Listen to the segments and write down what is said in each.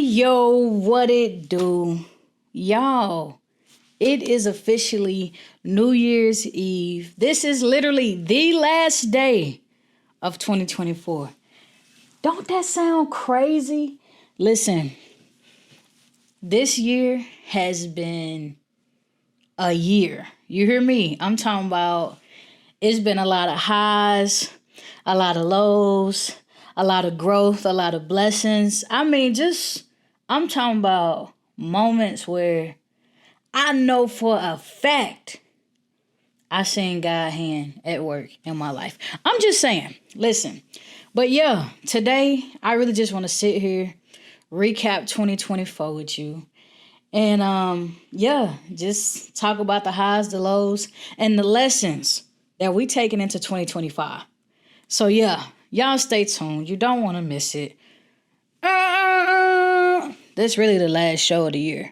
Yo, what it do? Y'all, it is officially New Year's Eve. This is literally the last day of 2024. Don't that sound crazy? Listen, this year has been a year. You hear me? I'm talking about it's been a lot of highs, a lot of lows, a lot of growth, a lot of blessings. I'm talking about moments where I know for a fact I seen God's hand at work in my life. I'm just saying, listen. But yeah, today I really just want to sit here, recap 2024 with you. And just talk about the highs, the lows, and the lessons that we taking into 2025. So yeah, y'all stay tuned. You don't want to miss it. This really the last show of the year.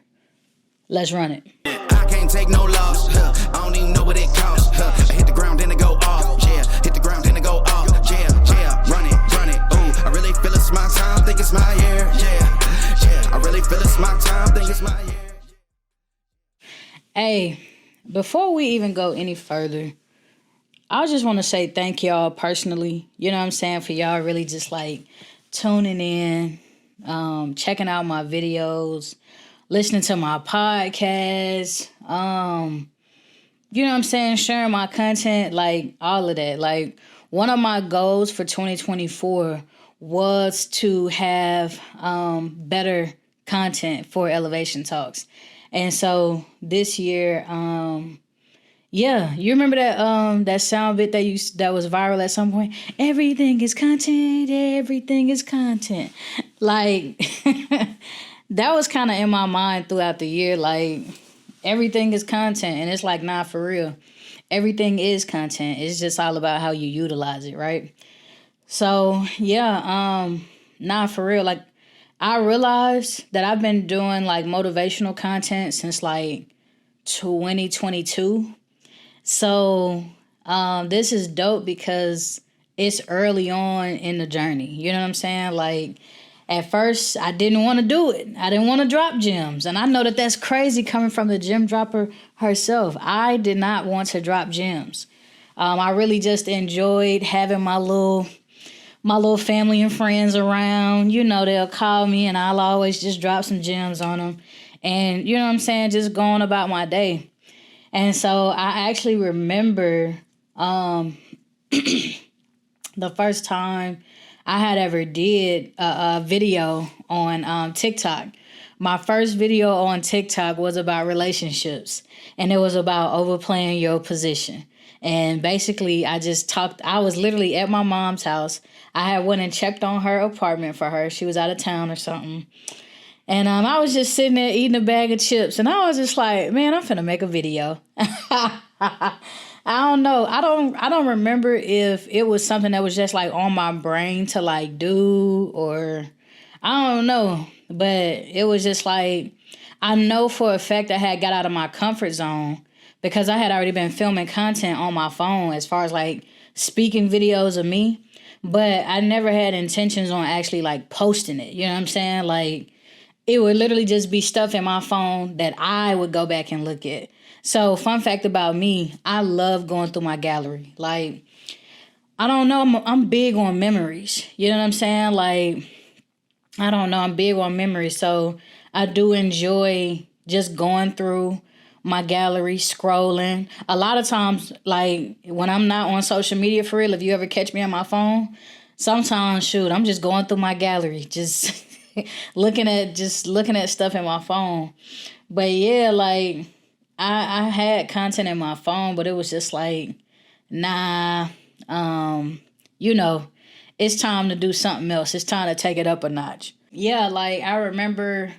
Let's run it. I can't take no loss. I don't even know what it costs. I hit the ground, then it go off. Yeah, hit the ground, then it go off. Yeah, run it. Ooh, I really feel it's my time. Think it's my year. Yeah. I really feel it's my time. Think it's my year. Hey, before we even go any further, I just want to say thank y'all personally. You know what I'm saying? For y'all really just like tuning in, checking out my videos, listening to my podcast, you know what I'm saying? Sharing my content, like all of that. Like one of my goals for 2024 was to have better content for Elevation Talks. And so this year, you remember that sound bit that was viral at some point? Everything is content, everything is content. Like that was kind of in my mind throughout the year, like everything is content, and it's like, nah, for real. Everything is content. It's just all about how you utilize it, right? So, nah, for real. Like I realized that I've been doing like motivational content since like 2022. So this is dope because it's early on in the journey. You know what I'm saying? Like at first I didn't want to do it. I didn't want to drop gems. And I know that that's crazy coming from the gem dropper herself. I did not want to drop gems. I really just enjoyed having my little family and friends around. You know, they'll call me and I'll always just drop some gems on them. And you know what I'm saying? Just going about my day. And so I actually remember the first time I had ever did a video on TikTok. My first video on TikTok was about relationships, and it was about overplaying your position. And basically, I was literally at my mom's house. I had went and checked on her apartment for her. She was out of town or something. And I was just sitting there eating a bag of chips. And I was just like, man, I'm finna make a video. I don't know. I don't remember if it was something that was just like on my brain to like do, or I don't know. But it was just like, I know for a fact I had got out of my comfort zone because I had already been filming content on my phone as far as like speaking videos of me. But I never had intentions on actually like posting it. You know what I'm saying? Like it would literally just be stuff in my phone that I would go back and look at. So fun fact about me, I love going through my gallery. Like, I don't know, I'm big on memories. You know what I'm saying? Like, I don't know, I'm big on memories. So I do enjoy just going through my gallery, scrolling. A lot of times, like when I'm not on social media for real, if you ever catch me on my phone, sometimes, I'm just going through my gallery, just looking at stuff in my phone. But yeah, like I had content in my phone, but it was just like, nah, it's time to do something else. It's time to take it up a notch. Yeah, like I remember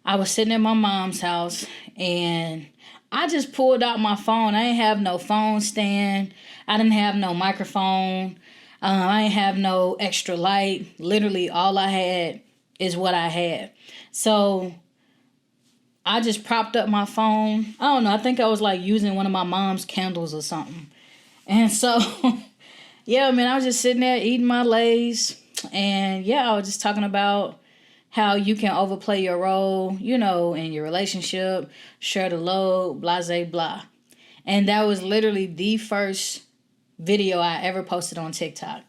I was sitting in my mom's house and I just pulled out my phone. I didn't have no phone stand. I didn't have no microphone. I didn't have no extra light. Literally all I had is what I had. So I just propped up my phone. I don't know. I think I was like using one of my mom's candles or something. And so, yeah, man, I was just sitting there eating my Lay's. And yeah, I was just talking about how you can overplay your role, in your relationship, share the load, blah, blah, blah. And that was literally the first video I ever posted on TikTok.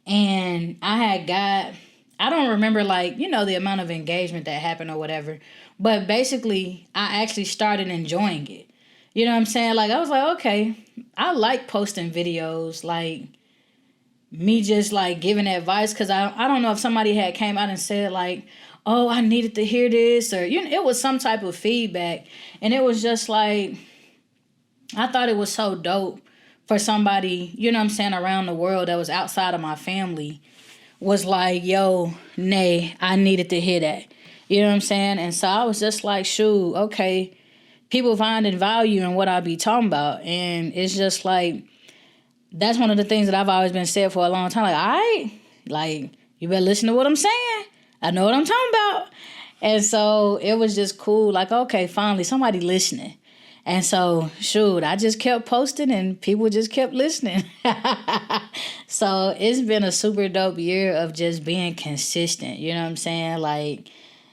And I don't remember the amount of engagement that happened or whatever. But basically, I actually started enjoying it. You know what I'm saying? Like, I was like, okay, I like posting videos, like me just like giving advice. Cause I don't know if somebody had came out and said like, oh, I needed to hear this, or, it was some type of feedback. And it was just like, I thought it was so dope for somebody, around the world that was outside of my family was like, yo, Nay, I needed to hear that. You know what I'm saying? And so I was just like, shoot, okay, people finding value in what I be talking about. And it's just like, that's one of the things that I've always been said for a long time. Like, all right, like, you better listen to what I'm saying. I know what I'm talking about. And so it was just cool. Like, okay, finally, somebody listening. And so, shoot, I just kept posting and people just kept listening. So it's been a super dope year of just being consistent. You know what I'm saying? Like,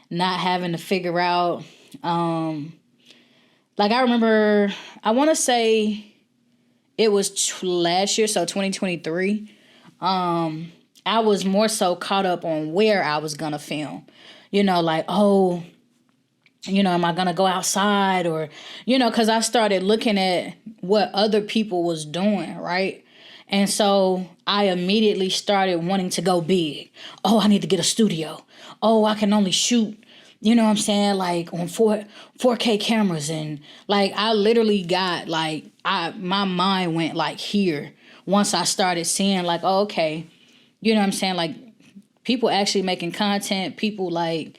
not having to figure out. Like, I remember, I want to say it was last year, so 2023. I was more so caught up on where I was going to film. Like, oh, am I going to go outside? Or, because I started looking at what other people was doing, right? And so I immediately started wanting to go big. Oh, I need to get a studio. Oh, I can only shoot, like on 4K cameras. And like, I literally got like, my mind went like here once I started seeing like, oh, okay, like people actually making content, people like,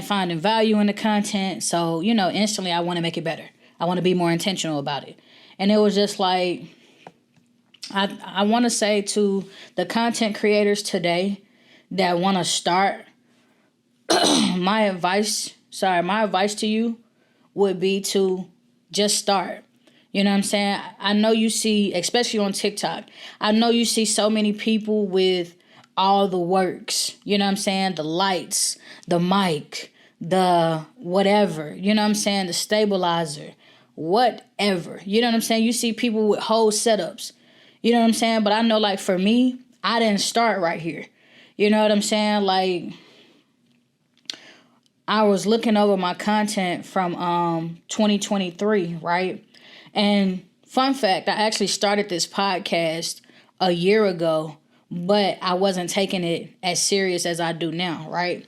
finding value in the content. So, instantly I want to make it better. I want to be more intentional about it. And it was just like, I want to say to the content creators today that want to start, my advice to you would be to just start. You know what I'm saying? I know you see, especially on TikTok, I know you see so many people with all the works, you know what I'm saying? The lights, the mic, the whatever, you know what I'm saying? The stabilizer, whatever, you know what I'm saying? You see people with whole setups, you know what I'm saying? But I know, like, for me, I didn't start right here. You know what I'm saying? Like, I was looking over my content from 2023, right? And fun fact, I actually started this podcast a year ago, but I wasn't taking it as serious as I do now, right?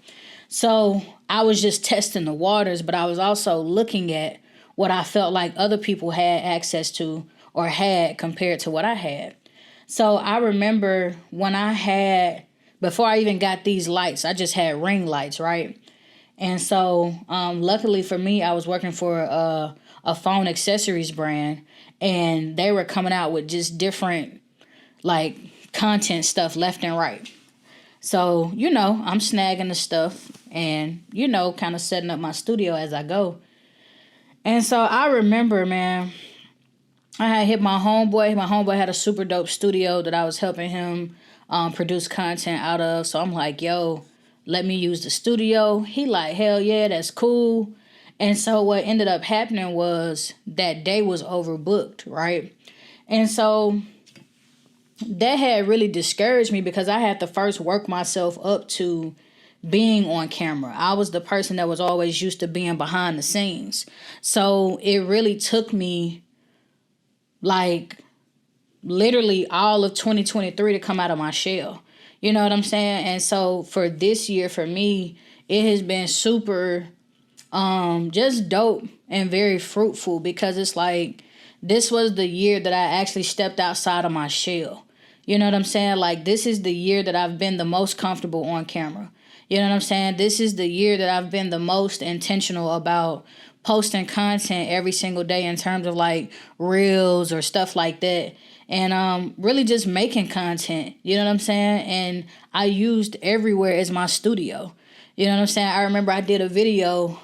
So I was just testing the waters, but I was also looking at what I felt like other people had access to or had compared to what I had. So I remember when before I even got these lights, I just had ring lights, right? And so luckily for me, I was working for a phone accessories brand, and they were coming out with just different like content stuff left and right. So, I'm snagging the stuff and, kind of setting up my studio as I go. And so I remember, man, I had hit my homeboy. My homeboy had a super dope studio that I was helping him produce content out of. So I'm like, yo, let me use the studio. He like, hell yeah, that's cool. And so what ended up happening was that day was overbooked, right? And so that had really discouraged me because I had to first work myself up to being on camera. I was the person that was always used to being behind the scenes. So it really took me like literally all of 2023 to come out of my shell. You know what I'm saying? And so for this year, for me, it has been super just dope and very fruitful because it's like this was the year that I actually stepped outside of my shell. You know what I'm saying? Like, this is the year that I've been the most comfortable on camera. You know what I'm saying? This is the year that I've been the most intentional about posting content every single day in terms of like reels or stuff like that. And really just making content. You know what I'm saying? And I used everywhere as my studio. You know what I'm saying? I remember I did a video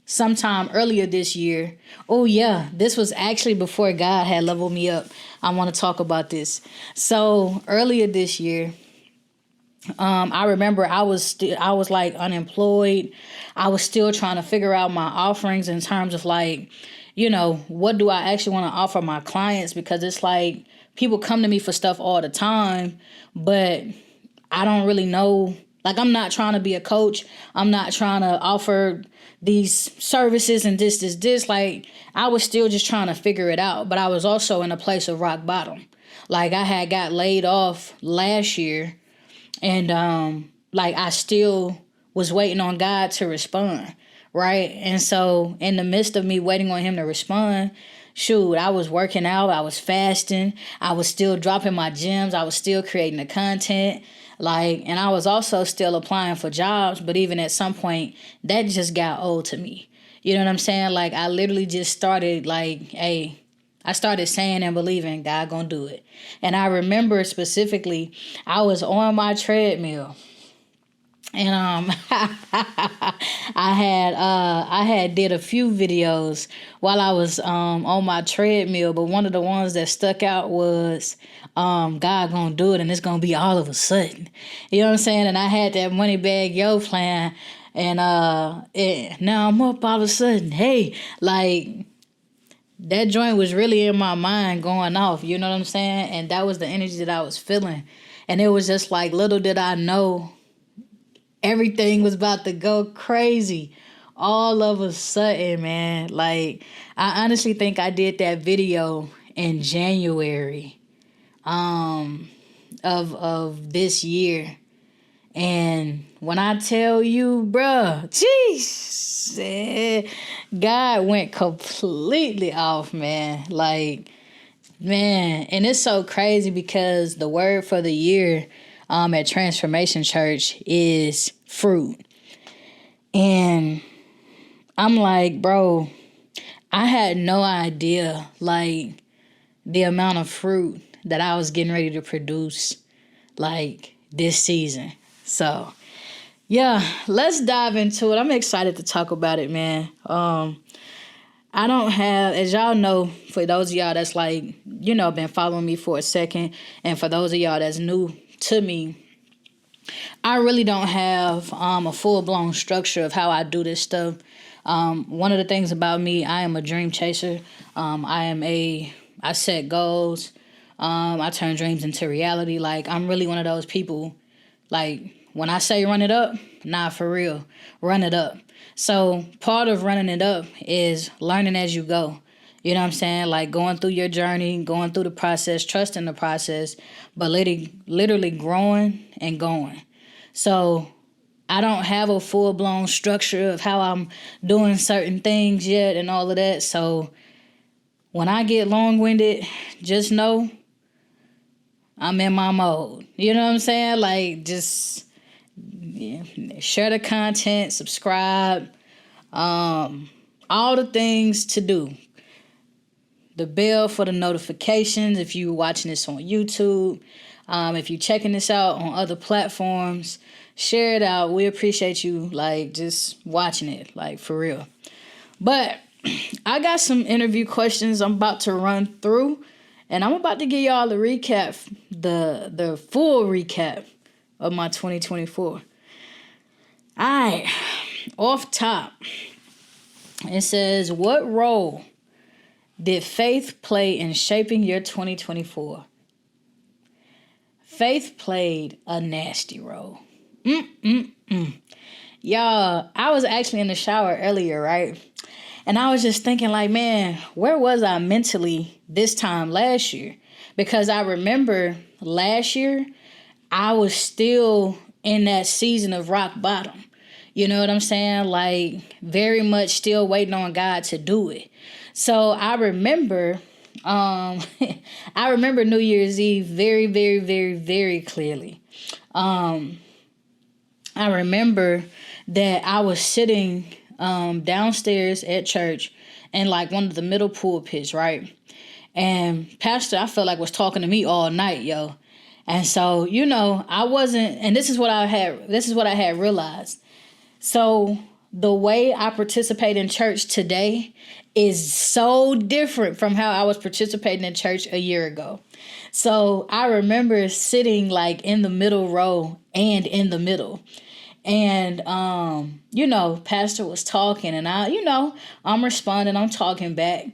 sometime earlier this year. Oh, yeah. This was actually before God had leveled me up. I want to talk about this. So earlier this year, I remember I was like unemployed. I was still trying to figure out my offerings in terms of like, what do I actually want to offer my clients? Because it's like people come to me for stuff all the time, but I don't really know. Like, I'm not trying to be a coach. I'm not trying to offer these services and this. Like, I was still just trying to figure it out. But I was also in a place of rock bottom. Like, I had got laid off last year. And, like, I still was waiting on God to respond, right? And so in the midst of me waiting on him to respond, shoot, I was working out. I was fasting. I was still dropping my gems. I was still creating the content. Like, and I was also still applying for jobs. But even at some point, that just got old to me. You know what I'm saying? Like, I literally just started like, hey, I started saying and believing God gonna do it. And I remember specifically, I was on my treadmill, and I had did a few videos while I was on my treadmill, but one of the ones that stuck out was God gonna do it, and it's gonna be all of a sudden. You know what I'm saying? And I had that Money Bag Yo plan, and now I'm up all of a sudden. Hey, like, that joint was really in my mind going off, you know what I'm saying? And that was the energy that I was feeling. And it was just like, little did I know, everything was about to go crazy all of a sudden, man. Like, I honestly think I did that video in January of this year. And when I tell you, bruh, jeez, God went completely off, man. Like, man, and it's so crazy because the word for the year at Transformation Church is fruit. And I'm like, bro, I had no idea, like, the amount of fruit that I was getting ready to produce, like, this season. So, yeah, let's dive into it. I'm excited to talk about it, man. I don't have, as y'all know, for those of y'all that's like, been following me for a second, and for those of y'all that's new to me, I really don't have a full-blown structure of how I do this stuff. One of the things about me, I am a dream chaser. I set goals. I turn dreams into reality. Like, I'm really one of those people. Like, when I say run it up, nah, for real, run it up. So part of running it up is learning as you go. You know what I'm saying? Like, going through your journey, going through the process, trusting the process, but literally growing and going. So I don't have a full-blown structure of how I'm doing certain things yet and all of that. So when I get long-winded, just know I'm in my mode. You know what I'm saying? Like, just share the content, subscribe, all the things to do. The bell for the notifications if you're watching this on YouTube. If you're checking this out on other platforms, share it out. We appreciate you, like, just watching it, like, for real. But I got some interview questions I'm about to run through, and I'm about to give y'all a recap, the full recap of my 2024. All right, off top, it says, what role did faith play in shaping your 2024? Faith played a nasty role. Y'all, I was actually in the shower earlier, right? And I was just thinking, like, man, where was I mentally this time last year? Because I remember last year, I was still in that season of rock bottom. You know what I'm saying? Like, very much still waiting on God to do it. So I remember, I remember New Year's Eve very, very, very, very clearly. I remember that I was sitting downstairs at church in like one of the middle pulpits, right? And Pastor, I felt like, was talking to me all night, yo. And so, I wasn't, and this is what I had realized. So the way I participate in church today is so different from how I was participating in church a year ago. So I remember sitting like in the middle row and in the middle. And, pastor was talking and I'm responding, I'm talking back.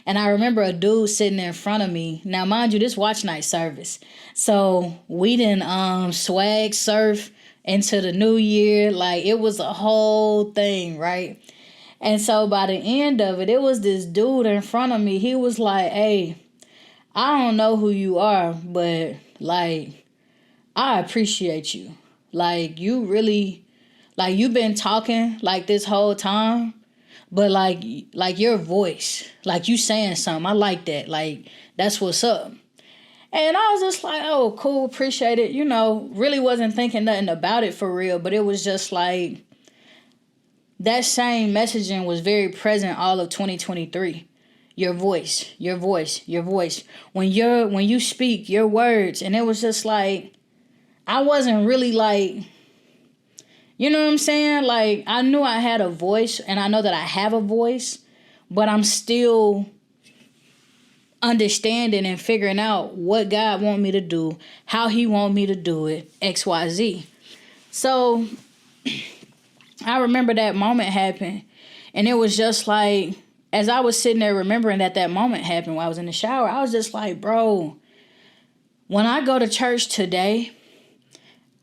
And I remember a dude sitting in front of me. Now, mind you, this watch night service. So we didn't swag surf into the new year. Like, it was a whole thing, right? And so by the end of it, it was this dude in front of me. He was like, hey, I don't know who you are, but like, I appreciate you. Like, you really, like, you've been talking like this whole time, but like your voice, like you saying something, I like that. Like, that's what's up. And I was just like, oh, cool, appreciate it. Really wasn't thinking nothing about it for real, but it was just like, that same messaging was very present all of 2023. Your voice, your voice, your voice. When you speak, your words. And it was just like, I wasn't really like, you know what I'm saying? Like, I knew I had a voice and I know that I have a voice, but I'm still understanding and figuring out what God want me to do, how he want me to do it, XYZ. So I remember that moment happened, and it was just like, as I was sitting there remembering that moment happened while I was in the shower, I was just like, bro, when I go to church today,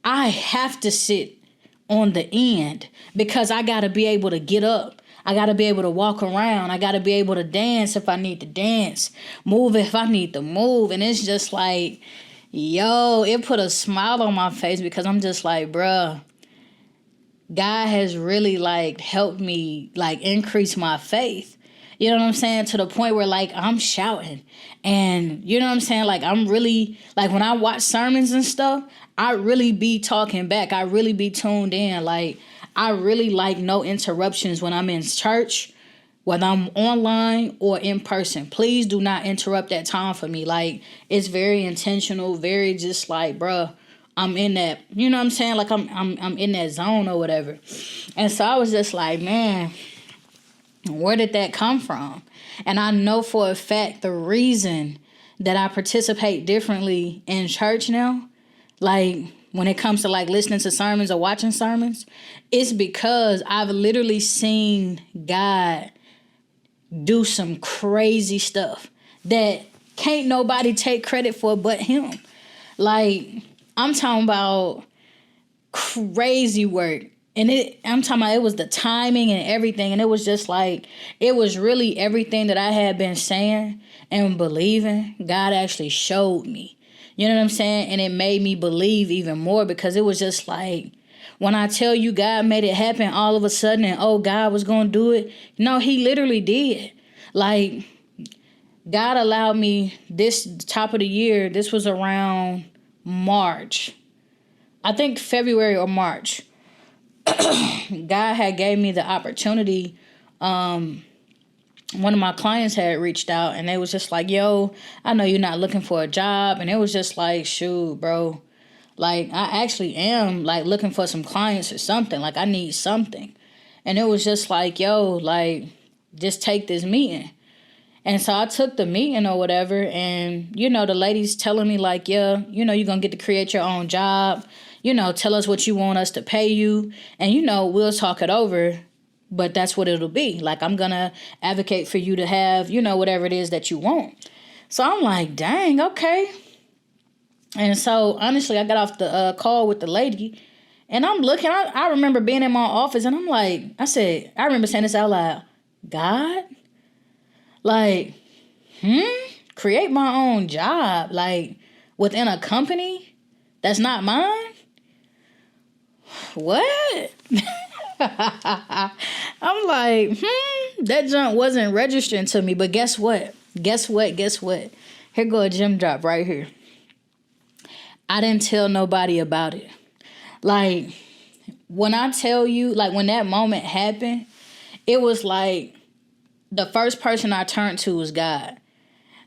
I have to sit on the end because I got to be able to get up. I got to be able to walk around. I got to be able to dance if I need to dance, move if I need to move. And it's just like, yo, it put a smile on my face because I'm just like, bruh, God has really like helped me like increase my faith. You know what I'm saying? To the point where like I'm shouting and you know what I'm saying? Like I'm really like when I watch sermons and stuff, I really be talking back. I really be tuned in. Like I really like no interruptions when I'm in church, whether I'm online or in person. Please do not interrupt that time for me. Like it's very intentional, very just like, bruh, I'm in that, you know what I'm saying? Like I'm in that zone or whatever. And so I was just like, man, where did that come from? And I know for a fact the reason that I participate differently in church now, like when it comes to like listening to sermons or watching sermons, it's because I've literally seen God do some crazy stuff that can't nobody take credit for but him. Like, I'm talking about crazy work. And I'm talking about it was the timing and everything. And it was just like, it was really everything that I had been saying and believing. God actually showed me. You know what I'm saying? And it made me believe even more because it was just like, when I tell you God made it happen all of a sudden and, oh, God was going to do it. No, he literally did. Like, God allowed me this top of the year. This was around March. I think February or March. God had gave me the opportunity. One of my clients had reached out and they was just like, yo, I know you're not looking for a job. And it was just like, shoot, bro. Like, I actually am like looking for some clients or something. Like, I need something. And it was just like, yo, like, just take this meeting. And so I took the meeting or whatever. And, the lady's telling me like, yeah, you're going to get to create your own job. Tell us what you want us to pay you. And, we'll talk it over. But that's what it'll be. Like, I'm going to advocate for you to have, whatever it is that you want. So I'm like, dang, okay. And so, honestly, I got off the call with the lady. And I'm looking. I remember being in my office. And I'm like, I remember saying this out loud. God? Like, create my own job. Like, within a company that's not mine? What? I'm like, that junk wasn't registering to me. But guess what? Here go a gem drop right here. I didn't tell nobody about it. Like, when I tell you, like, when that moment happened, it was like the first person I turned to was God.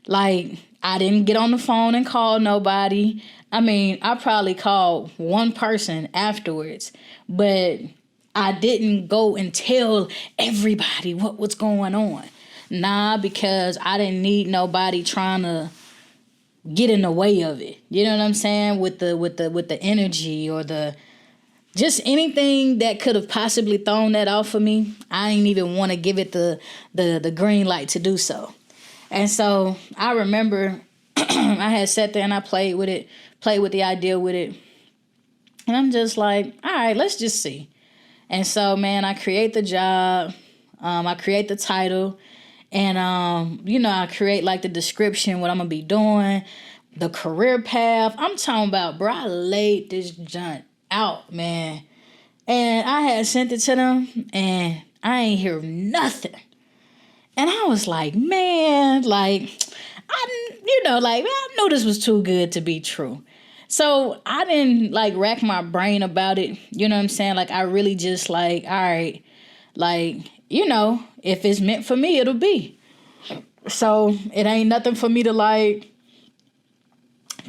Like, I didn't get on the phone and call nobody. I mean, I probably called one person afterwards, but I didn't go and tell everybody what was going on. Nah, because I didn't need nobody trying to get in the way of it. You know what I'm saying? With the energy or the just anything that could have possibly thrown that off of me. I didn't even want to give it the green light to do so. And so I remember I had sat there and I played with the idea with it. And I'm just like, all right, let's just see. And so, man, I create the job. I create the title. And, I create like the description, what I'm going to be doing, the career path. I'm talking about, bro, I laid this junk out, man. And I had sent it to them and I ain't hear nothing. And I was like, man, like, I knew this was too good to be true. So I didn't like rack my brain about it. You know what I'm saying? Like, I really just like, all right, like, if it's meant for me, it'll be. So it ain't nothing for me to like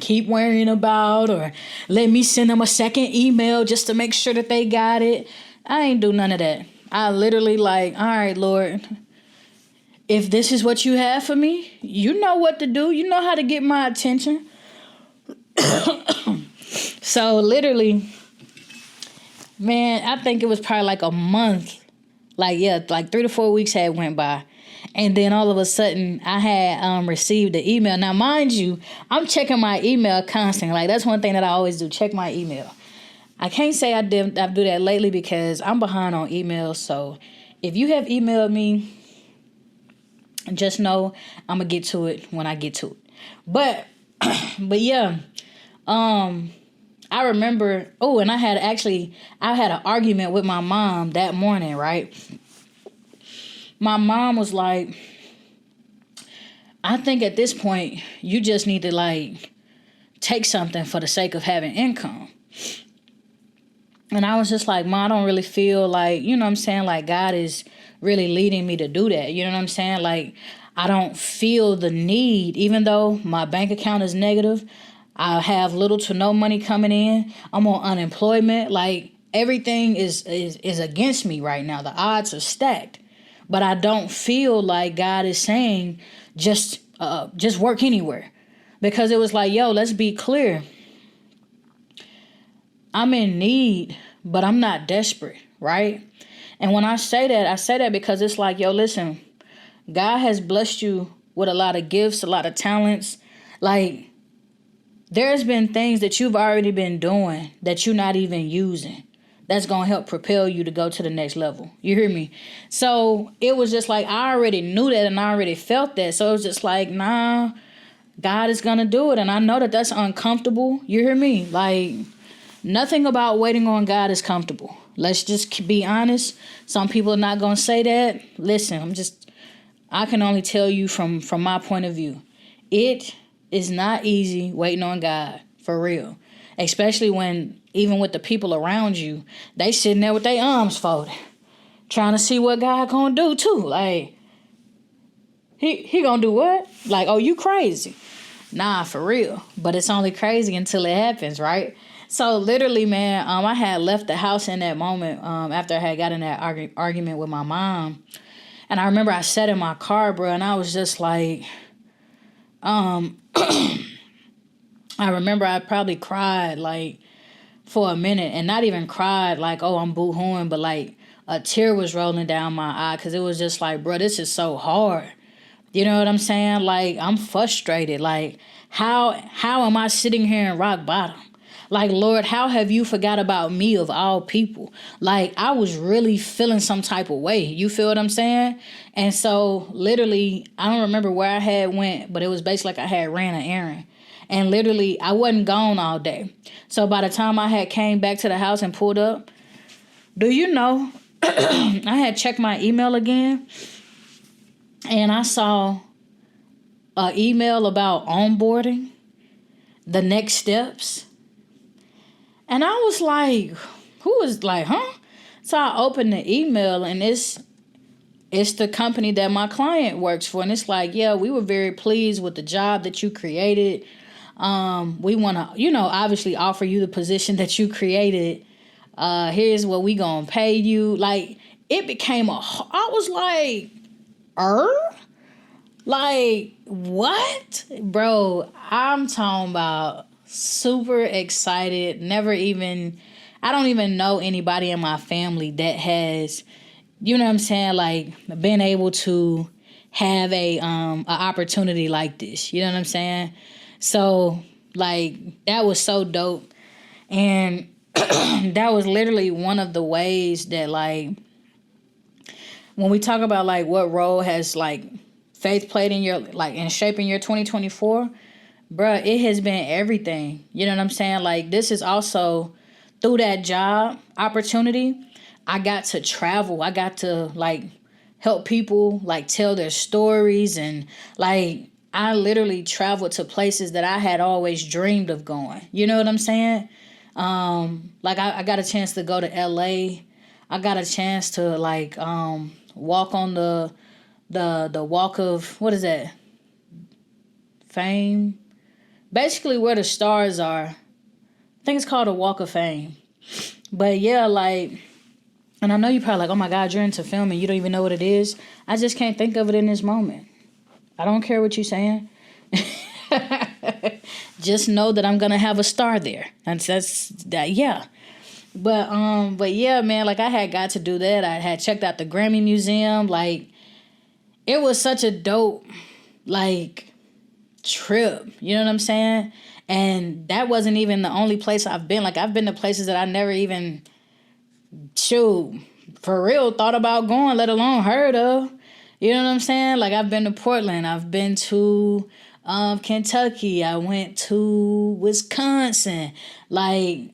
keep worrying about or let me send them a second email just to make sure that they got it. I ain't do none of that. I literally like, all right, Lord, if this is what you have for me, you know what to do. You know how to get my attention. So literally, man, I think it was probably like a month. Like 3 to 4 weeks had went by. And then all of a sudden I had received the email. Now, mind you, I'm checking my email constantly. Like, that's one thing that I always do, check my email. I can't say I do that lately because I'm behind on emails. So if you have emailed me, just know I'm going to get to it when I get to it. But yeah, I remember, and I had an argument with my mom that morning, right? My mom was like, I think at this point, you just need to like take something for the sake of having income. And I was just like, Ma, I don't really feel like, you know what I'm saying? Like, God is really leading me to do that. You know what I'm saying? Like, I don't feel the need, even though my bank account is negative. I have little to no money coming in. I'm on unemployment. Like, everything is against me right now. The odds are stacked. But I don't feel like God is saying just work anywhere. Because it was like, yo, let's be clear. I'm in need, but I'm not desperate, right? And when I say that because it's like, yo, listen, God has blessed you with a lot of gifts, a lot of talents. Like, there's been things that you've already been doing that you're not even using. That's going to help propel you to go to the next level. You hear me? So it was just like, I already knew that and I already felt that. So it was just like, nah, God is going to do it. And I know that that's uncomfortable. You hear me? Like, nothing about waiting on God is comfortable. Let's just be honest. Some people are not going to say that. Listen, I can only tell you from my point of view. It is not easy waiting on God, for real. Especially when, even with the people around you, they sitting there with their arms folded, trying to see what God gonna do too. Like, he gonna do what? Like, oh, you crazy. Nah, for real. But it's only crazy until it happens, right? So literally, man, I had left the house in that moment after I had got in that argument with my mom. And I remember I sat in my car, bro, and I was just like, I remember I probably cried like for a minute, and not even cried like, oh, I'm boo-hooing, but like a tear was rolling down my eye because it was just like, bro, this is so hard. You know what I'm saying? Like, I'm frustrated. Like, how am I sitting here in rock bottom? Like, Lord, how have you forgot about me of all people? Like, I was really feeling some type of way. You feel what I'm saying? And so literally, I don't remember where I had went, but it was basically like I had ran an errand. And literally, I wasn't gone all day. So by the time I had came back to the house and pulled up, do you know, I had checked my email again, and I saw an email about onboarding, the next steps. And I was like, who is like, huh? So I opened the email, and it's the company that my client works for. And it's like, yeah, we were very pleased with the job that you created. We want to, obviously offer you the position that you created. Here's what we gonna pay you. Like, it became I was like, like, what? Bro, I'm talking about super excited. I don't even know anybody in my family that has, you know what I'm saying, like, been able to have a opportunity like this. You know what I'm saying? So, like, that was so dope. And that was literally one of the ways that, like, when we talk about, like, what role has, like, faith played in your, like, in shaping your 2024, bruh, it has been everything. You know what I'm saying? Like, this is also through that job opportunity, I got to travel. I got to, like, help people, like, tell their stories. And, like, I literally traveled to places that I had always dreamed of going. You know what I'm saying? Like, I got a chance to go to LA. I got a chance to, like, walk on the walk of, what is that? Fame? Basically where the stars are. I think it's called a Walk of Fame. But yeah, like, and I know you're probably like, oh my God, you're into film and you don't even know what it is. I just can't think of it in this moment. I don't care what you're saying. Just know that I'm gonna have a star there. That's that, yeah. But yeah, man, like, I had got to do that. I had checked out the Grammy Museum. Like, it was such a dope, like, trip. You know what I'm saying? And that wasn't even the only place I've been. Like, I've been to places that I never even, for real, thought about going, let alone heard of. You know what I'm saying? Like, I've been to Portland. I've been to Kentucky. I went to Wisconsin. Like,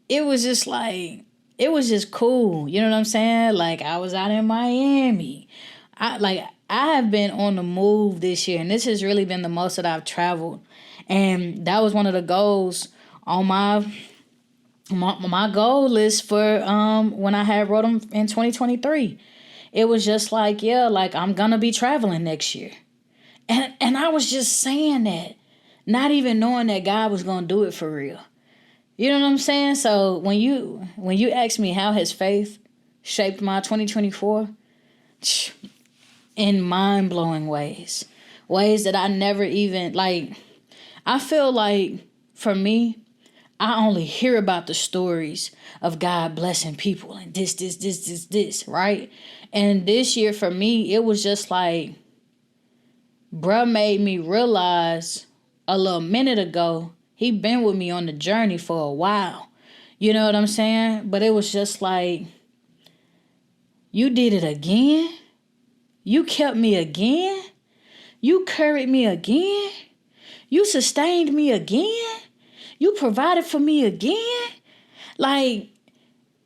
it was just cool. You know what I'm saying? Like, I was out in Miami. I have been on the move this year, and this has really been the most that I've traveled. And that was one of the goals on my goal list for when I had wrote them in 2023. It was just like, yeah, like, I'm gonna be traveling next year. And I was just saying that, not even knowing that God was gonna do it for real. You know what I'm saying? So when you ask me how has faith shaped my 2024, in mind-blowing ways that I never even, like, I feel like, for me, I only hear about the stories of God blessing people and this, right? And this year for me, it was just like, bruh made me realize a little minute ago, he been with me on the journey for a while. You know what I'm saying? But it was just like, you did it again? You kept me again? You carried me again? You sustained me again? You provided for me again? Like,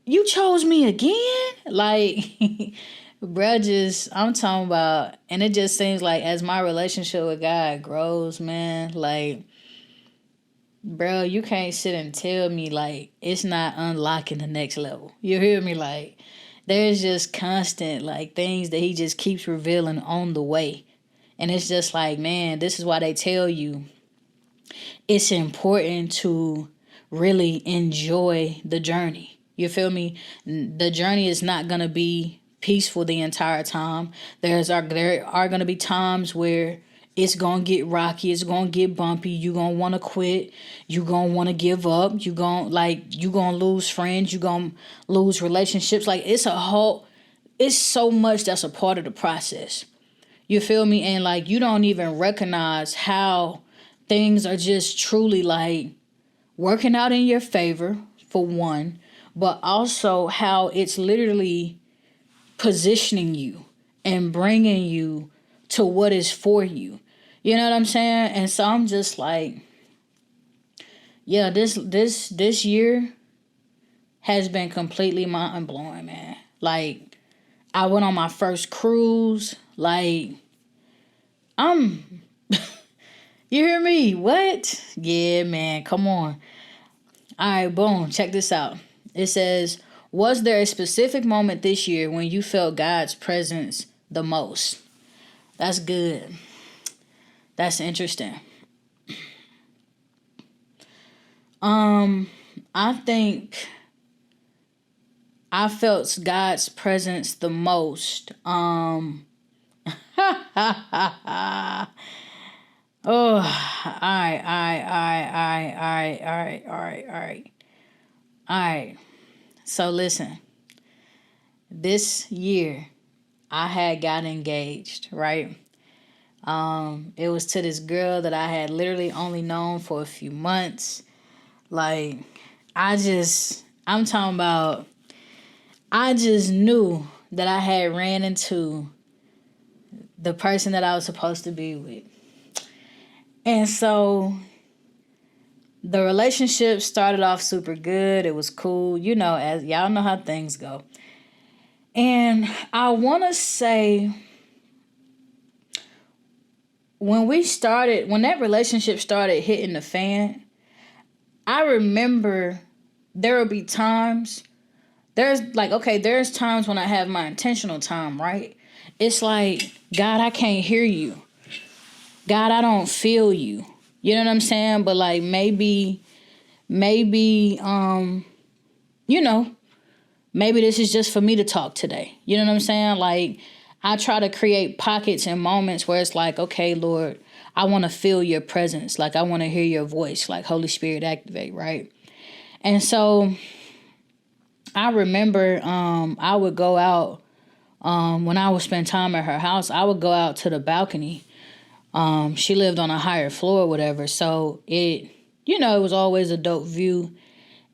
you chose me again? Like, bruh, I'm talking about, and it just seems like as my relationship with God grows, man, like, bro, you can't sit and tell me, like, it's not unlocking the next level. You hear me? Like, there's just constant, like, things that he just keeps revealing on the way. And it's just like, man, this is why they tell you it's important to really enjoy the journey. You feel me? The journey is not going to be peaceful the entire time. There are going to be times where it's going to get rocky. It's going to get bumpy. You're going to want to quit. You're going to want to give up. You're going to lose friends. You're going to lose relationships. Like, it's so much that's a part of the process. You feel me? And, like, you don't even recognize how things are just truly, like, working out in your favor, for one, but also how it's literally positioning you and bringing you to what is for you. You know what I'm saying? And so I'm just like, yeah, this year has been completely mind blowing, man. Like, I went on my first cruise. Like, you hear me? What? Yeah, man, come on. All right, boom, check this out. It says, was there a specific moment this year when you felt God's presence the most? That's good. That's interesting. I think I felt God's presence the most. Oh, all right. So listen, this year I had got engaged, right? It was to this girl that I had literally only known for a few months. Like, I'm talking about, I just knew that I had ran into the person that I was supposed to be with. And so the relationship started off super good. It was cool. You know, as y'all know how things go. And I want to say when that relationship started hitting the fan, I remember there would be times, there's times when I have my intentional time, right? It's like, God, I can't hear you. God, I don't feel you. You know what I'm saying? But like maybe, maybe this is just for me to talk today. You know what I'm saying? Like, I try to create pockets and moments where it's like, okay, Lord, I want to feel your presence. Like, I want to hear your voice. Like, Holy Spirit, activate, right? And so I remember I would go out when I would spend time at her house. I would go out to the balcony. She lived on a higher floor or whatever. So it was always a dope view.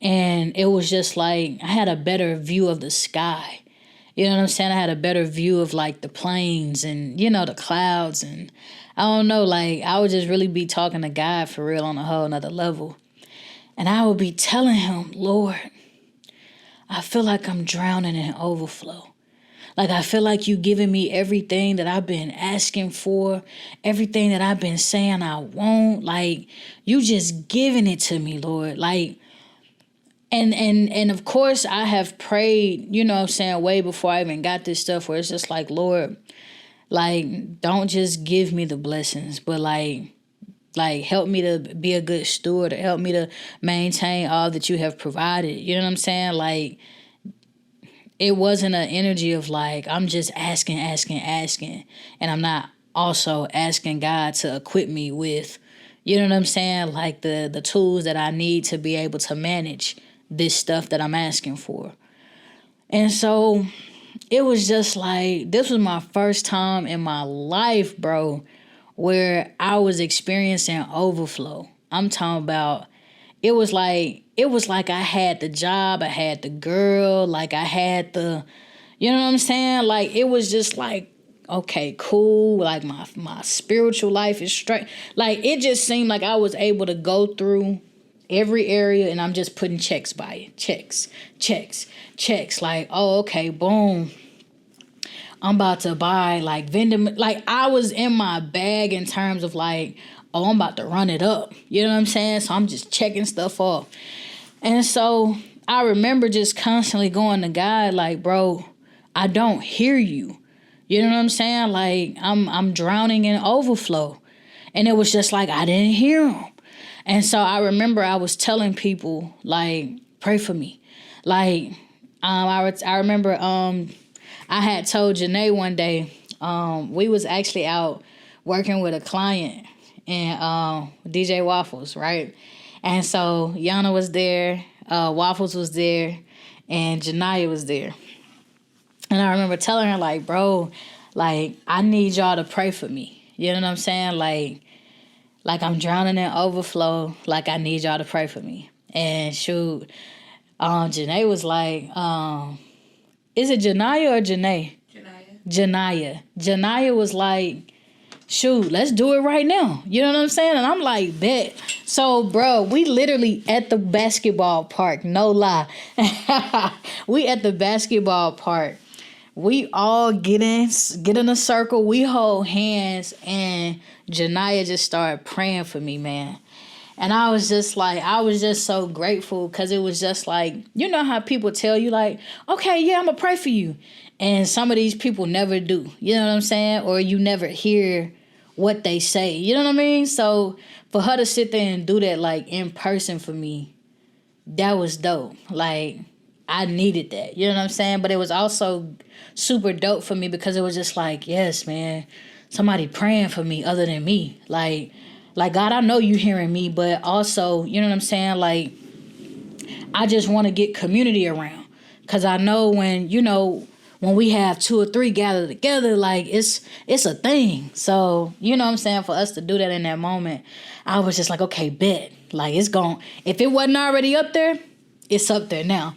And it was just like, I had a better view of the sky. You know what I'm saying? I had a better view of like the plains and, the clouds. And I don't know, like I would just really be talking to God for real on a whole nother level. And I would be telling him, Lord, I feel like I'm drowning in overflow. Like, I feel like you giving me everything that I've been asking for, everything that I've been saying I want. Like, you just giving it to me, Lord. Like, and of course, I have prayed, way before I even got this stuff, where it's just like, Lord, like, don't just give me the blessings, but like help me to be a good steward, or help me to maintain all that you have provided. You know what I'm saying? Like, it wasn't an energy of like, I'm just asking, and I'm not also asking God to equip me with, you know what I'm saying? Like the tools that I need to be able to manage this stuff that I'm asking for. And so it was just like, this was my first time in my life, bro, where I was experiencing overflow. I'm talking about, it was like I had the job, I had the girl, like I had the, you know what I'm saying? Like, it was just like, okay, cool. Like my spiritual life is straight. Like, it just seemed like I was able to go through every area and I'm just putting checks by it. Checks. Like, oh, okay, boom. I'm about to buy like vending. Like, I was in my bag in terms of like, oh, I'm about to run it up. You know what I'm saying? So I'm just checking stuff off. And so I remember just constantly going to God like, bro, I don't hear you. You know what I'm saying? Like, I'm drowning in overflow. And it was just like, I didn't hear him. And so I remember I was telling people, like, pray for me. Like, I remember I had told Janae one day, we was actually out working with a client and DJ Waffles, right? And so Yana was there, Waffles was there, and Janaya was there. And I remember telling her, like, bro, like, I need y'all to pray for me. You know what I'm saying? Like I'm drowning in overflow. Like, I need y'all to pray for me. And shoot, Janae was like, is it Janaya or Janae? Janaya was like, shoot, let's do it right now. You know what I'm saying? And I'm like, bet. So, bro, we literally at the basketball park. No lie. We at the basketball park. We all get in a circle. We hold hands, and Janaya just started praying for me, man. And I was just so grateful, because it was just like, you know how people tell you like, okay, yeah, I'm going to pray for you. And some of these people never do. You know what I'm saying? Or you never hear what they say. You know what I mean? So for her to sit there and do that like in person for me, that was dope. Like, I needed that. You know what I'm saying? But it was also super dope for me because it was just like, yes, man, somebody praying for me other than me. Like God, I know you hearing me, but also, you know what I'm saying? Like, I just want to get community around. Cause I know when we have 2 or 3 gathered together, like it's a thing. So, you know what I'm saying? For us to do that in that moment, I was just like, okay, bet. Like if it wasn't already up there, it's up there now.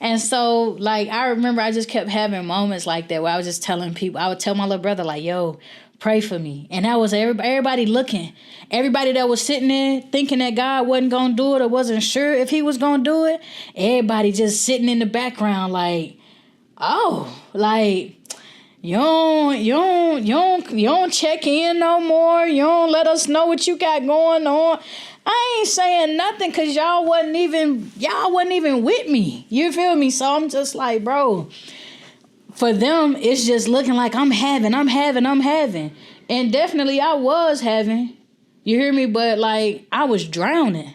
And so, like, I remember I just kept having moments like that where I was just telling people, I would tell my little brother, like, yo, pray for me. And that was everybody looking. Everybody that was sitting there thinking that God wasn't going to do it or wasn't sure if he was going to do it. Everybody just sitting in the background like, oh, like, you don't check in no more. You don't let us know what you got going on. I ain't saying nothing because y'all wasn't even with me. You feel me? So I'm just like, bro, for them, it's just looking like I'm having. And definitely I was having. You hear me? But like I was drowning.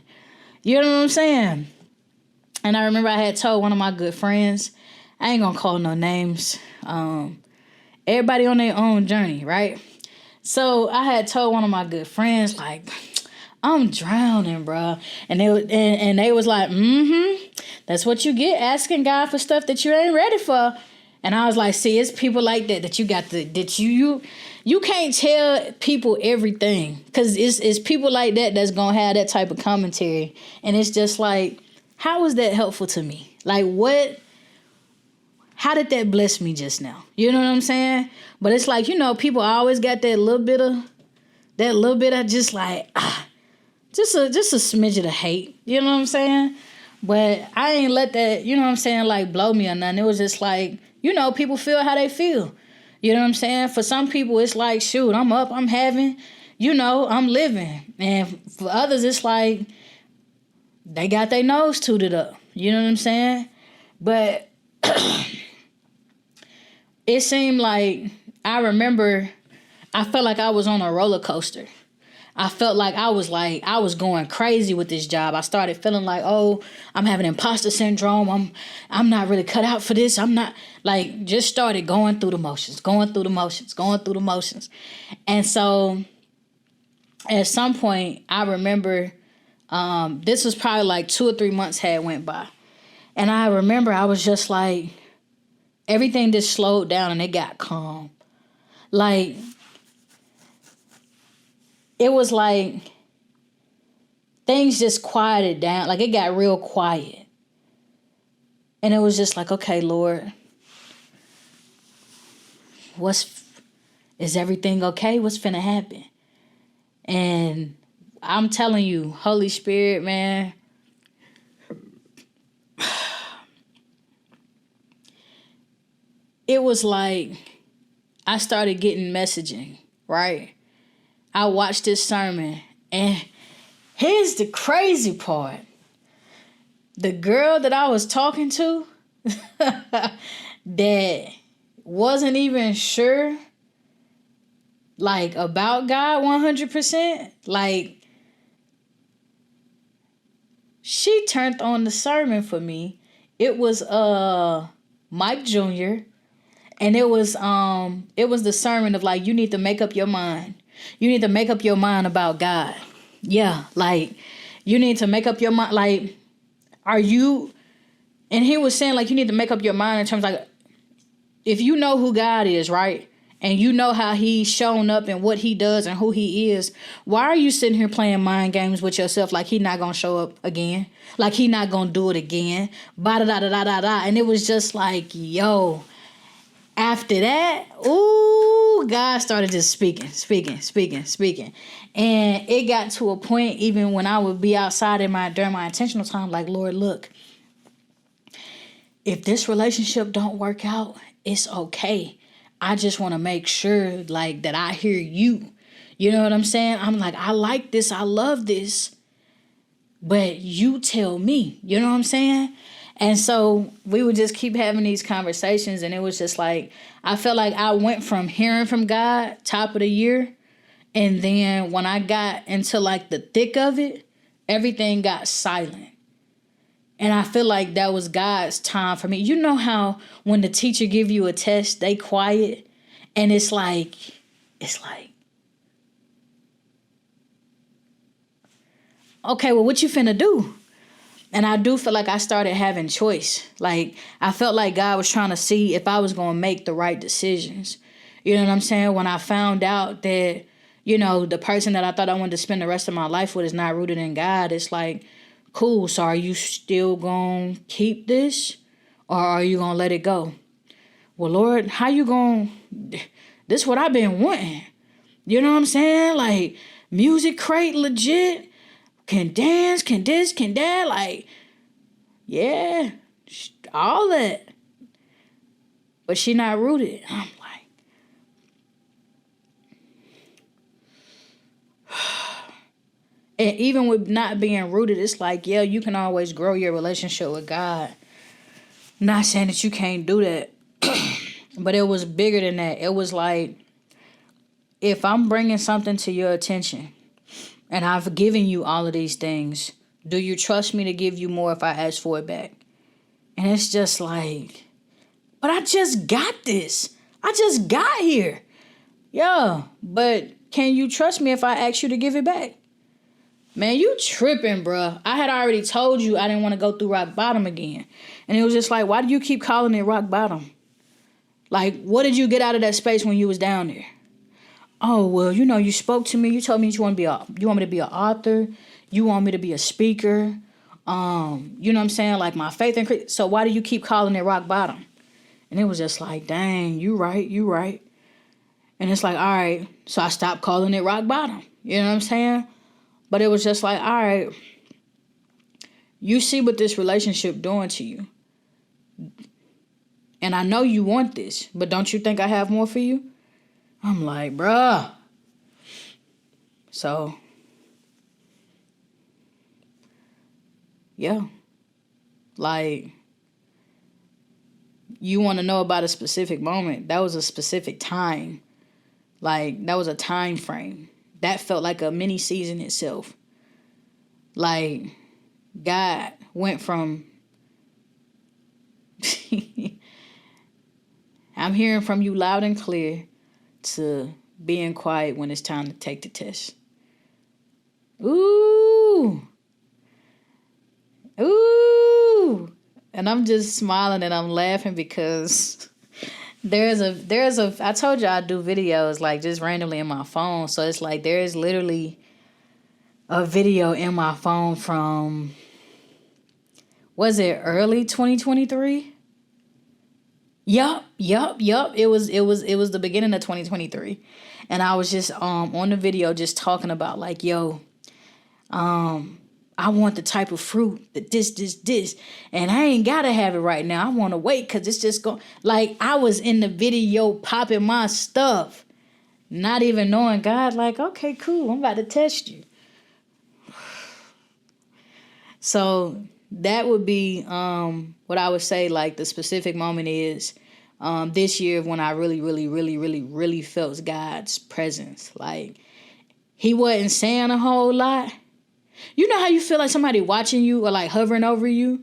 You know what I'm saying? And I remember I had told one of my good friends, I ain't gonna call no names. Everybody on their own journey, right? So I had told one of my good friends, like, I'm drowning, bro. And they was like, that's what you get asking God for stuff that you ain't ready for. And I was like, see, it's people like that you got that you can't tell people everything. Cause it's people like that's gonna have that type of commentary. And it's just like, how was that helpful to me? Like how did that bless me just now? You know what I'm saying? But it's like, people always got that little bit of just like, just a smidget of hate. You know what I'm saying? But I ain't let that, you know what I'm saying, like blow me or nothing. It was just like, people feel how they feel. You know what I'm saying? For some people, it's like, shoot, I'm up, I'm having, I'm living. And for others, it's like, they got their nose tooted up. You know what I'm saying? But it seemed like, I remember, I felt like I was on a roller coaster. I felt like I was going crazy with this job. I started feeling like, oh, I'm having imposter syndrome. I'm not really cut out for this. I'm not, like, just started going through the motions. And so at some point, I remember, this was probably like 2 or 3 months had went by. And I remember I was just like, everything just slowed down and it got calm. Like, it was like things just quieted down. Like, it got real quiet. And it was just like, okay, Lord, is everything okay? What's finna happen? And I'm telling you, Holy Spirit, man, it was like I started getting messaging, right? I watched this sermon, and here's the crazy part. The girl that I was talking to that wasn't even sure, like, about God 100%, like, she turned on the sermon for me. It was Mike Jr., and it was the sermon of, like, you need to make up your mind. You need to make up your mind about God. Yeah, like, you need to make up your mind. Like, are you... And he was saying, like, you need to make up your mind in terms, like, if you know who God is, right? And you know how he's shown up and what he does and who he is, why are you sitting here playing mind games with yourself like he's not going to show up again? Like he's not going to do it again? Ba-da-da-da-da-da-da. And it was just like, yo... After that, ooh, God started just speaking. And it got to a point, even when I would be outside during my intentional time, like, Lord, look, if this relationship don't work out, it's okay. I just want to make sure, like, that I hear you. You know what I'm saying? I'm like, I like this. I love this. But you tell me. You know what I'm saying? And so we would just keep having these conversations, and it was just like, I felt like I went from hearing from God top of the year, and then when I got into like the thick of it, everything got silent. And I feel like that was God's time for me. You know how when the teacher give you a test, they quiet, and it's like, okay, well, what you finna do? And I do feel like I started having choice. Like, I felt like God was trying to see if I was going to make the right decisions. You know what I'm saying? When I found out that, the person that I thought I wanted to spend the rest of my life with is not rooted in God, it's like, cool, so are you still going to keep this? Or are you going to let it go? Well, Lord, how you going to... This is what I've been wanting. You know what I'm saying? Like, music crate legit. Can dance, can this, can that. Like, yeah, all that. But she not rooted. I'm like... And even with not being rooted, it's like, yeah, you can always grow your relationship with God. Not saying that you can't do that. But it was bigger than that. It was like, if I'm bringing something to your attention and I've given you all of these things, do you trust me to give you more if I ask for it back? And it's just like, but I just got this. I just got here. Yeah, but can you trust me if I ask you to give it back? Man, you tripping, bruh. I had already told you I didn't want to go through rock bottom again. And it was just like, why do you keep calling it rock bottom? Like, what did you get out of that space when you was down there? Oh, well, you spoke to me. You told me you want me to be an author. You want me to be a speaker. You know what I'm saying? Like, my faith in Christ. So why do you keep calling it rock bottom? And it was just like, dang, you right. And it's like, all right. So I stopped calling it rock bottom. You know what I'm saying? But it was just like, all right, you see what this relationship doing to you. And I know you want this, but don't you think I have more for you? I'm like, bruh. So, yeah. Like, you want to know about a specific moment. That was a specific time. Like, that was a time frame. That felt like a mini season itself. Like, God went from... I'm hearing from you loud and clear to being quiet when it's time to take the test. Ooh. And I'm just smiling and I'm laughing because I told you I do videos like just randomly in my phone. So it's like there is literally a video in my phone from, was it early 2023? Yup. It was the beginning of 2023. And I was just on the video just talking about like, yo, I want the type of fruit that this. And I ain't gotta have it right now. I wanna wait because it's just going, like I was in the video popping my stuff. Not even knowing God, like, okay, cool, I'm about to test you. So that would be what I would say, like the specific moment is this year when I really felt God's presence. Like, he wasn't saying a whole lot. You know how you feel like somebody watching you or like hovering over you?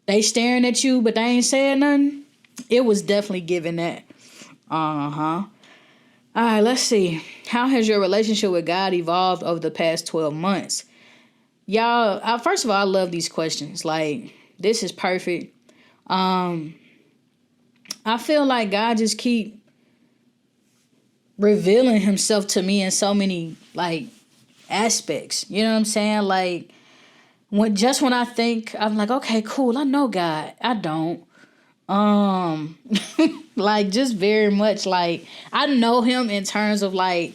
They staring at you, but they ain't saying nothing? It was definitely giving that. All right, let's see. How has your relationship with God evolved over the past 12 months? Y'all, first of all, I love these questions. Like, this is perfect. I feel like God just keep revealing himself to me in so many, like, aspects. You know what I'm saying? Like, when I think, I'm like, okay, cool, I know God. I don't. Like, just very much, like, I know him in terms of, like,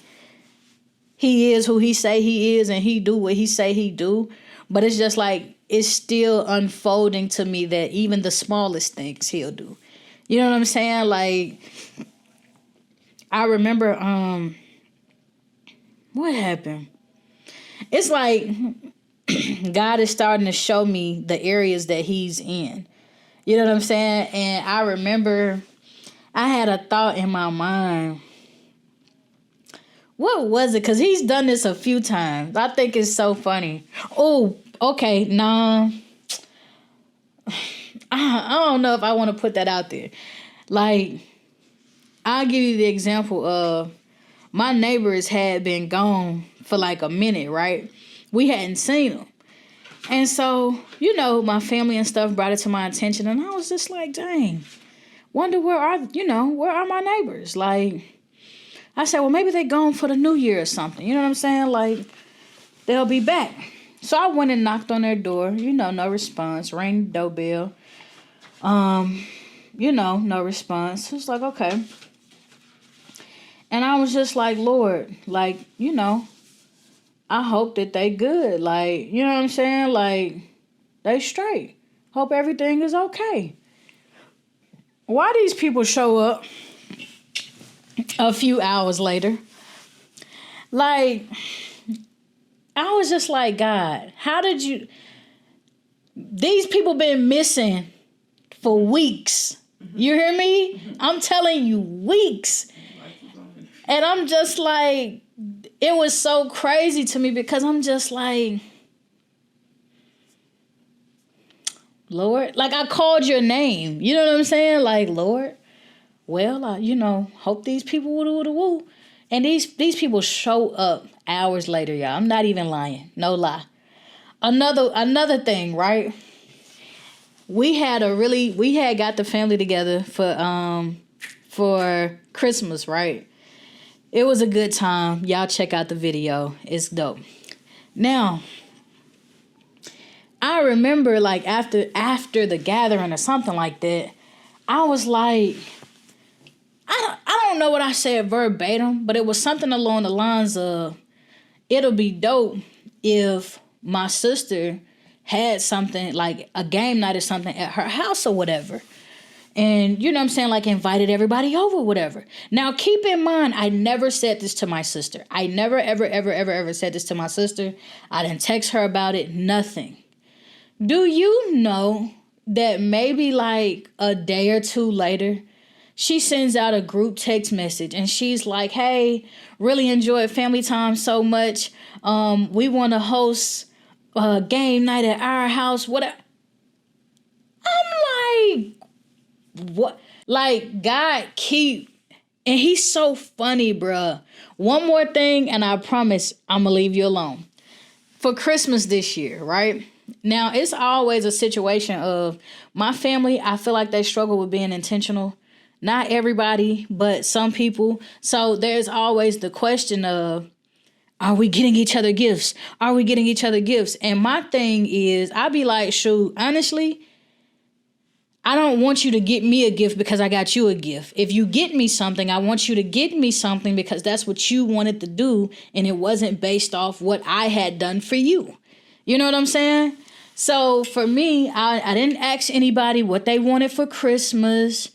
he is who he say he is and he do what he say he do. But it's just like, it's still unfolding to me that even the smallest things he'll do. You know what I'm saying? Like, I remember, what happened? It's like God is starting to show me the areas that he's in. You know what I'm saying? And I remember I had a thought in my mind. What was it? Because he's done this a few times. I think it's so funny. Oh, okay. No. I don't know if I want to put that out there. Like, I'll give you the example of my neighbors had been gone for like a minute, right? We hadn't seen them. And so, my family and stuff brought it to my attention. And I was just like, dang, wonder where are my neighbors? Like, I said, well, maybe they gone for the new year or something. You know what I'm saying? Like, they'll be back. So I went and knocked on their door. No response. Rang the doorbell. No response. It was like, okay. And I was just like, Lord, like, I hope that they good. Like, you know what I'm saying? Like, they straight. Hope everything is okay. Why these people show up a few hours later? Like, I was just like, God, how did you... These people been missing for weeks. You hear me? I'm telling you, weeks. And I'm just like, it was so crazy to me because I'm just like, Lord, like I called your name. You know what I'm saying? Like, Lord, well, hope these people woo. And these people show up hours later, y'all. I'm not even lying. No lie. Another thing, right? We had got the family together for Christmas, right? It was a good time. Y'all check out the video. It's dope. Now, I remember like after the gathering or something like that, I was like, I don't know what I said verbatim, but it was something along the lines of, it'll be dope if my sister had something like a game night or something at her house or whatever. And, you know what I'm saying, like invited everybody over, whatever. Now, keep in mind, I never said this to my sister. I never, ever, ever, ever, ever said this to my sister. I didn't text her about it, nothing. Do you know that maybe like a day or two later, she sends out a group text message and she's like, hey, really enjoyed family time so much. We want to host a game night at our house. What? I'm like, what? Like, God and he's so funny, bruh. One more thing, and I promise I'm gonna leave you alone. For Christmas this year, right? Now, it's always a situation of my family, I feel like they struggle with being intentional. Not everybody, but some people. So there's always the question of, are we getting each other gifts? Are we getting each other gifts? And my thing is, I be like, shoot, honestly, I don't want you to get me a gift because I got you a gift. If you get me something, I want you to get me something because that's what you wanted to do. And it wasn't based off what I had done for you. You know what I'm saying? So for me, I didn't ask anybody what they wanted for Christmas.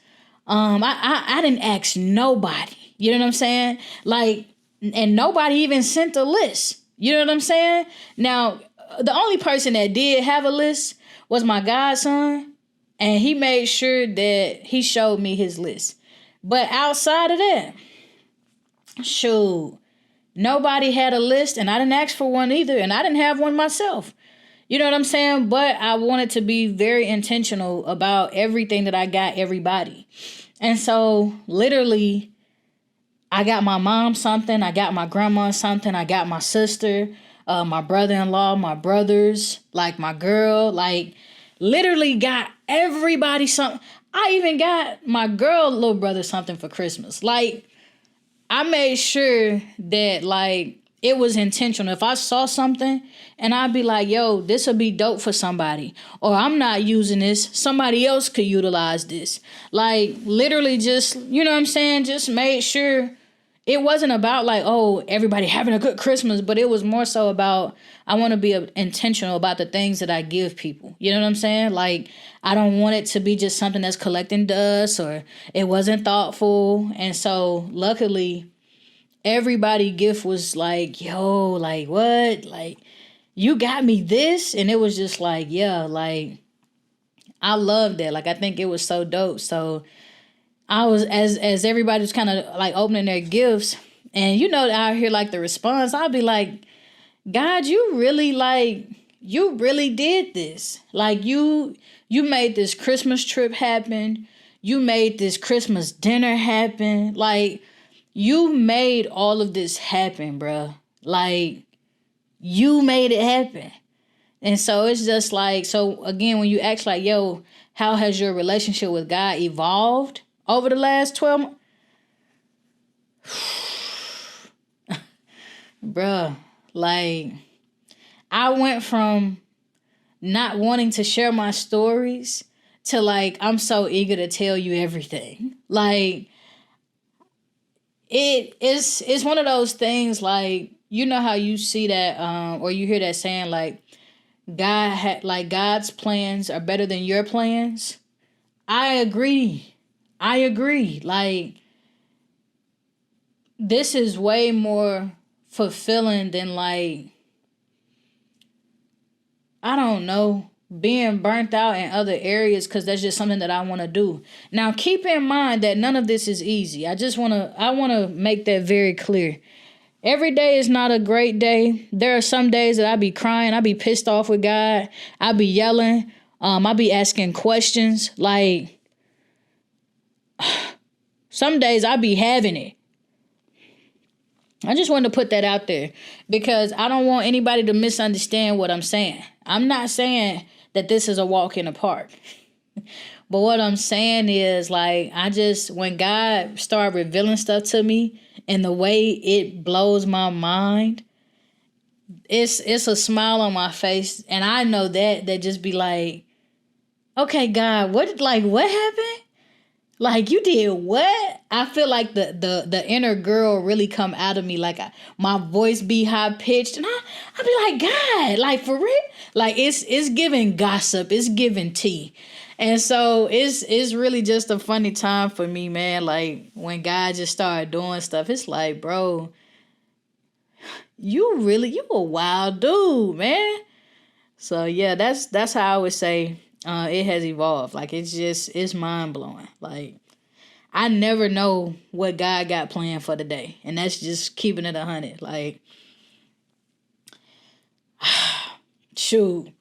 I didn't ask nobody. You know what I'm saying? Like, and nobody even sent a list. You know what I'm saying? Now, the only person that did have a list was my godson. And he made sure that he showed me his list. But outside of that, shoot, nobody had a list. And I didn't ask for one either. And I didn't have one myself. You know what I'm saying? But I wanted to be very intentional about everything that I got everybody. And so literally, I got my mom something. I got my grandma something. I got my sister, my brother-in-law, my brothers, like my girl, like literally got everybody something. I even got my girl little brother something for Christmas. Like, I made sure that like it was intentional. If I saw something and I'd be like, yo, this would be dope for somebody. Or I'm not using this. Somebody else could utilize this. Like, literally just, you know what I'm saying? Just made sure it wasn't about like, oh, everybody having a good Christmas. But it was more so about, I want to be intentional about the things that I give people. You know what I'm saying? Like, I don't want it to be just something that's collecting dust or it wasn't thoughtful. And so luckily, everybody gift was like, yo, like what? Like, you got me this? And it was just like, yeah, like, I loved that. Like, I think it was so dope. So I was, as everybody was kind of like opening their gifts, and you know, I hear like the response, I'll be like, God, you really like, you really did this. Like you made this Christmas trip happen. You made this Christmas dinner happen. Like you made all of this happen, bruh. Like you made it happen. And so it's just like, so again, when you ask like, yo, how has your relationship with God evolved over the last 12 months? Bruh, like I went from not wanting to share my stories to like, I'm so eager to tell you everything. Like it's one of those things, like, you know how you see that, or you hear that saying, like, God's plans are better than your plans. I agree. Like, this is way more fulfilling than, like, I don't know, being burnt out in other areas, because that's just something that I want to do. Now, keep in mind that none of this is easy. I want to make that very clear. Every day is not a great day. There are some days that I be crying. I be pissed off with God. I be yelling. I be asking questions. Like, some days I be having it. I just wanted to put that out there because I don't want anybody to misunderstand what I'm saying. I'm not saying that this is a walk in the park. But what I'm saying is, like, when God started revealing stuff to me and the way it blows my mind, it's a smile on my face. And I know that just be like, okay, God, what happened? Like, you did what? I feel like the inner girl really come out of me. Like, my voice be high pitched, and I be like, God, like, for real? Like, it's giving gossip, it's giving tea. And so it's really just a funny time for me, man. Like, when God just started doing stuff, it's like, bro, you a wild dude, man. So yeah, that's how I would say it has evolved. Like, it's mind blowing. Like, I never know what God got planned for the day, and that's just keeping it 100. Like, shoot.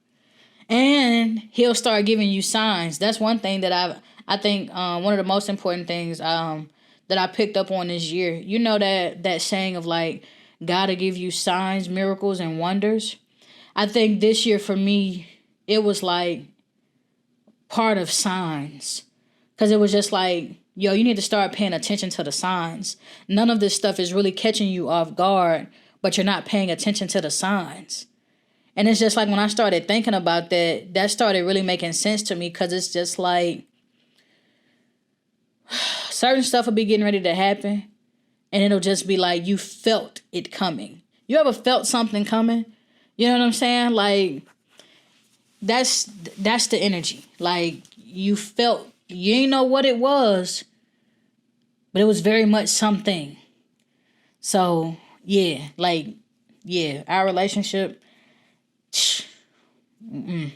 And he'll start giving you signs. That's one thing that I think one of the most important things that I picked up on this year. You know that saying of, like, God will give you signs, miracles, and wonders. I think this year for me, it was like part of signs. Because it was just like, yo, you need to start paying attention to the signs. None of this stuff is really catching you off guard, but you're not paying attention to the signs. And it's just like, when I started thinking about that started really making sense to me, because it's just like certain stuff will be getting ready to happen, and it'll just be like you felt it coming. You ever felt something coming? You know what I'm saying? Like, that's the energy. Like, you felt, you ain't know what it was, but it was very much something. So, yeah, like, yeah, our relationship. All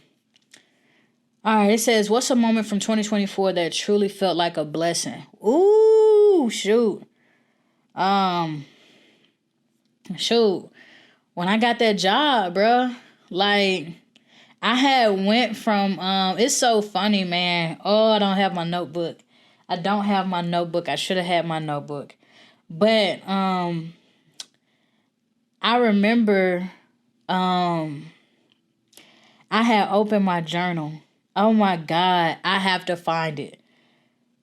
right, it says, what's a moment from 2024 that truly felt like a blessing? Ooh, shoot. When I got that job, bruh, like, I had went from, it's so funny, man. Oh, I don't have my notebook. I should have had my notebook. But, I remember, I had opened my journal. Oh my God, I have to find it.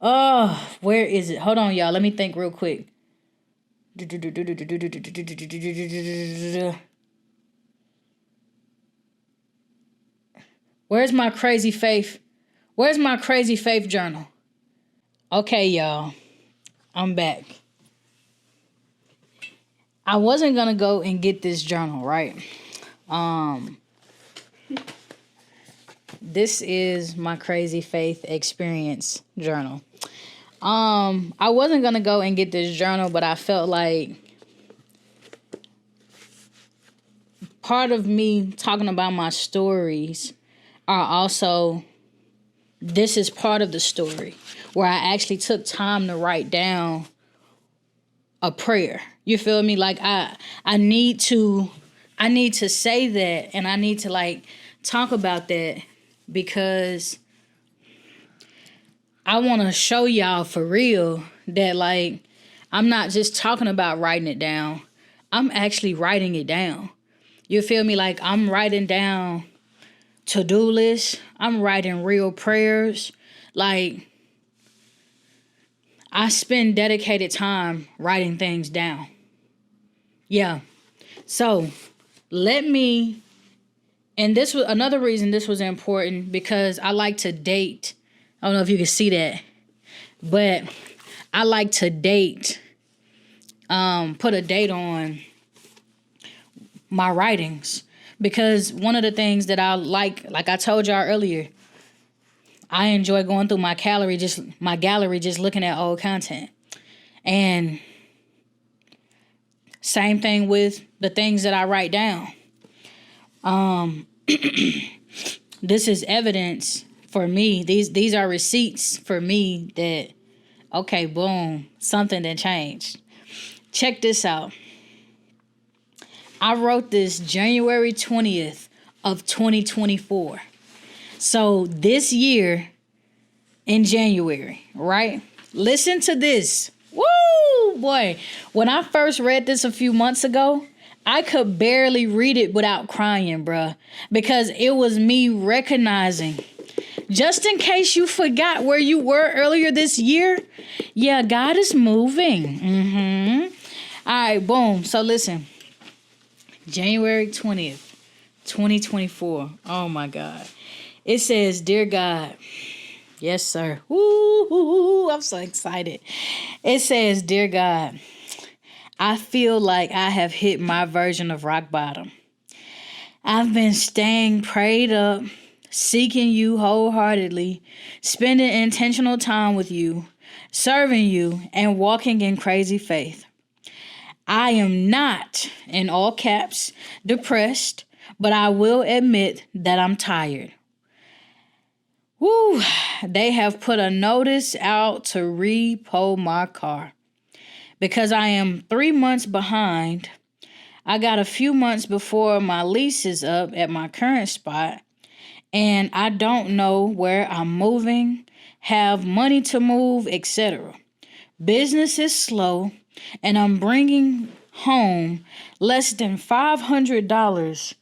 Oh, where is it? Hold on, y'all. Let me think real quick. Where's my crazy faith? Where's my crazy faith journal? Okay, y'all. I'm back. I wasn't going to go and get this journal, right? This is my crazy faith experience journal. I wasn't going to go and get this journal, but I felt like part of me talking about my stories are also, this is part of the story where I actually took time to write down a prayer. You feel me? Like, I need to I need to say that, and I need to like talk about that, because I want to show y'all for real that like I'm not just talking about writing it down. I'm actually writing it down. You feel me? Like I'm writing down to-do lists. I'm writing real prayers. Like I spend dedicated time writing things down. Yeah. So let me, and this was another reason this was important, because I like to date. I don't know if you can see that, but I like to date, put a date on my writings, because one of the things that I like I told y'all earlier, I enjoy going through my gallery, just looking at old content. And same thing with the things that I write down. This is evidence for me. These are receipts for me that, okay, boom, something that changed. Check this out. I wrote this January 20th of 2024. So this year in January, right? Listen to this. Woo, boy. When I first read this a few months ago, I could barely read it without crying, bruh, because it was me recognizing, just in case you forgot where you were earlier this year, yeah, God is moving. All right, boom. So listen, January 20th, 2024. Oh my God. It says, "Dear God," yes, sir. Woo, I'm so excited. It says, "Dear God, I feel like I have hit my version of rock bottom. I've been staying prayed up, seeking you wholeheartedly, spending intentional time with you, serving you, and walking in crazy faith. I am not, in all caps, depressed, but I will admit that I'm tired. Woo, they have put a notice out to repo my car. Because I am 3 months behind, I got a few months before my lease is up at my current spot, and I don't know where I'm moving, have money to move, etc. Business is slow, and I'm bringing home less than $500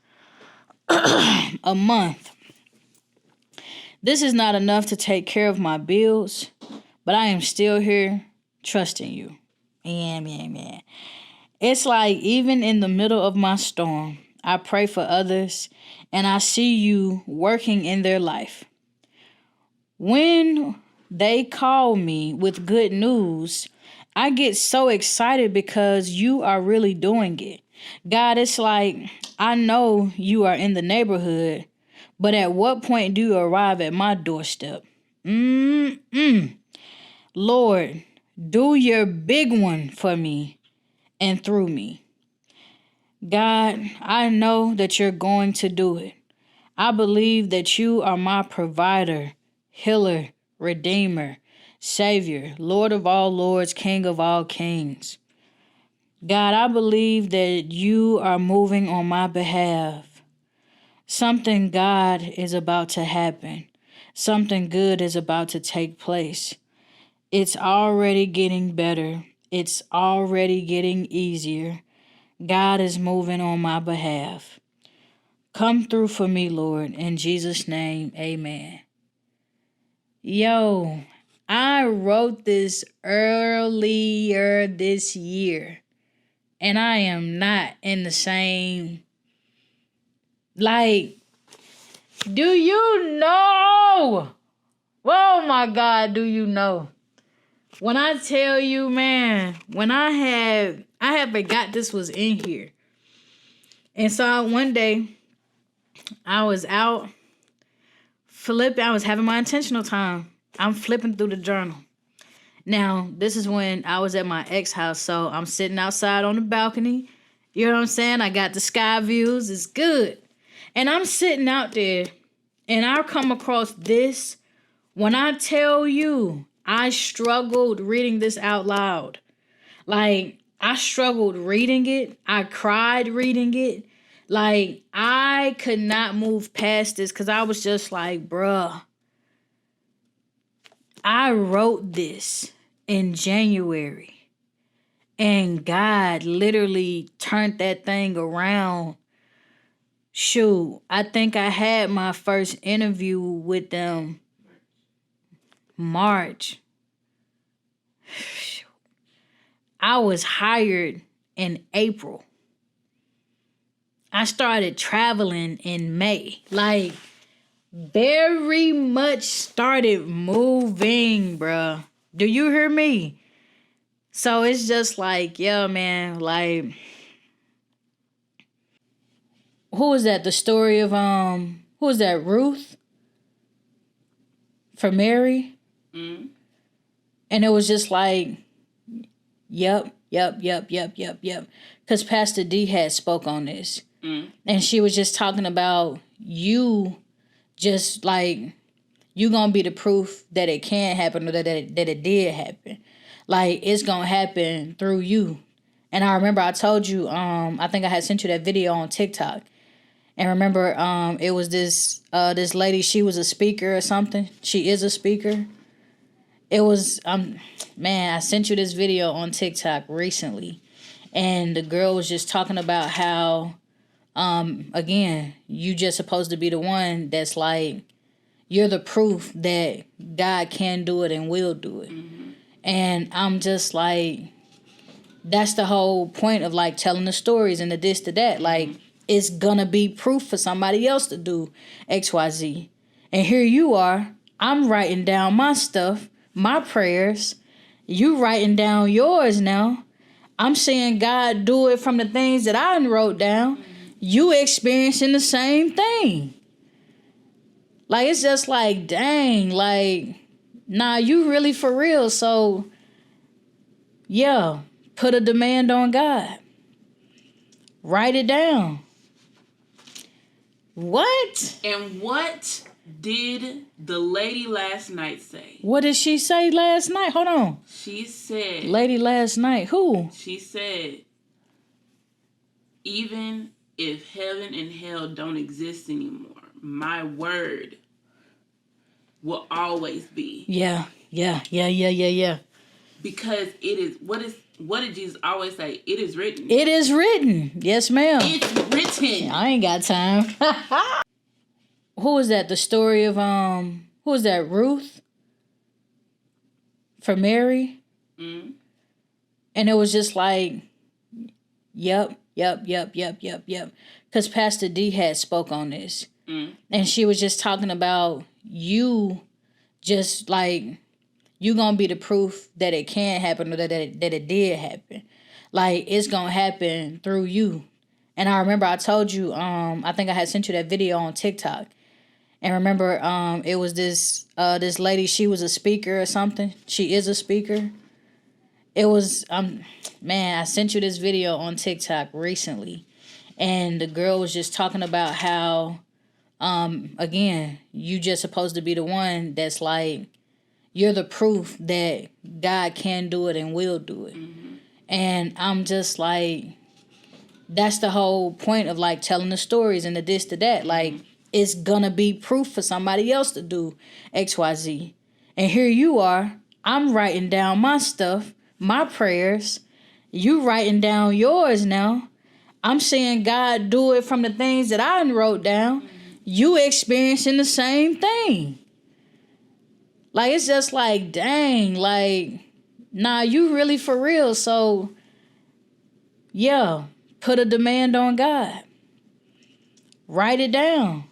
a month. This is not enough to take care of my bills, but I am still here trusting you." Man. It's like even in the middle of my storm, I pray for others and I see you working in their life. When they call me with good news, I get so excited because you are really doing it. God, it's like, I know you are in the neighborhood, but at what point do you arrive at my doorstep? Lord, do your big one for me and through me. God, I know that you're going to do it. I believe that you are my provider, healer, redeemer, savior, Lord of all lords, King of all kings. God, I believe that you are moving on my behalf. Something, God, is about to happen. Something good is about to take place. It's already getting better. It's already getting easier. God is moving on my behalf. Come through for me, Lord. In Jesus' name, amen. Yo, I wrote this earlier this year, and I am not in the same, like, do you know? Oh my God, do you know? When I tell you, man, when I had forgot this was in here. And so one day I was out flipping. I was having my intentional time. I'm flipping through the journal. Now, this is when I was at my ex house. So I'm sitting outside on the balcony. You know what I'm saying? I got the sky views. It's good. And I'm sitting out there and I come across this. When I tell you, I struggled reading this out loud. Like, I struggled reading it. I cried reading it. Like, I could not move past this because I was just like, bruh, I wrote this in January and God literally turned that thing around. Shoot, I think I had my first interview with them March. I was hired in April. I started traveling in May. Like, very much started moving, bruh. Do you hear me? So it's just like, yeah, man, like, who was that? The story of, who was that? Ruth? For Mary? Mm-hmm. And it was just like, yep. Because Pastor D had spoke on this. Mm-hmm. And she was just talking about you just like, you gonna be the proof that it can happen or that it did happen. Like, it's gonna happen through you. And I remember I told you, I think I had sent you that video on TikTok. And remember, it was this lady, she was a speaker or something. She is a speaker. It was, man, I sent you this video on TikTok recently. And the girl was just talking about how, again, you just supposed to be the one that's like, you're the proof that God can do it and will do it. Mm-hmm. And I'm just like, that's the whole point of like telling the stories and the this to that. Like, it's gonna be proof for somebody else to do XYZ. And here you are, I'm writing down my stuff, my prayers. You writing down yours now. I'm seeing God do it from the things that I wrote down. You experiencing the same thing. Like, it's just like, dang, like, nah, you really for real. So, yeah, put a demand on God. Write it down. What? And what did the lady last night say? What did she say last night? Hold on. She said... Lady last night. Who? She said, even if heaven and hell don't exist anymore, my word will always be. Yeah. Because it is, what did Jesus always say? It is written. It is written. Yes, ma'am. It's written. I ain't got time. Who was that? The story of, who was that? Ruth? For Mary? Mm-hmm. And it was just like, yep. Because Pastor D had spoke on this. Mm-hmm. And she was just talking about you just like, you gonna be the proof that it can happen or that it did happen. Like, it's gonna happen through you. And I remember I told you, I think I had sent you that video on TikTok. And remember, it was this lady, she was a speaker or something. She is a speaker. It was, man, I sent you this video on TikTok recently. And the girl was just talking about how, again, you just supposed to be the one that's like, you're the proof that God can do it and will do it. Mm-hmm. And I'm just like, that's the whole point of like telling the stories and the this to that. Like, it's gonna be proof for somebody else to do XYZ. And here you are, I'm writing down my stuff, my prayers. You writing down yours now. I'm seeing God do it from the things that I wrote down. You experiencing the same thing. Like, it's just like, dang, like, nah, you really for real. So, yeah, put a demand on God. Write it down.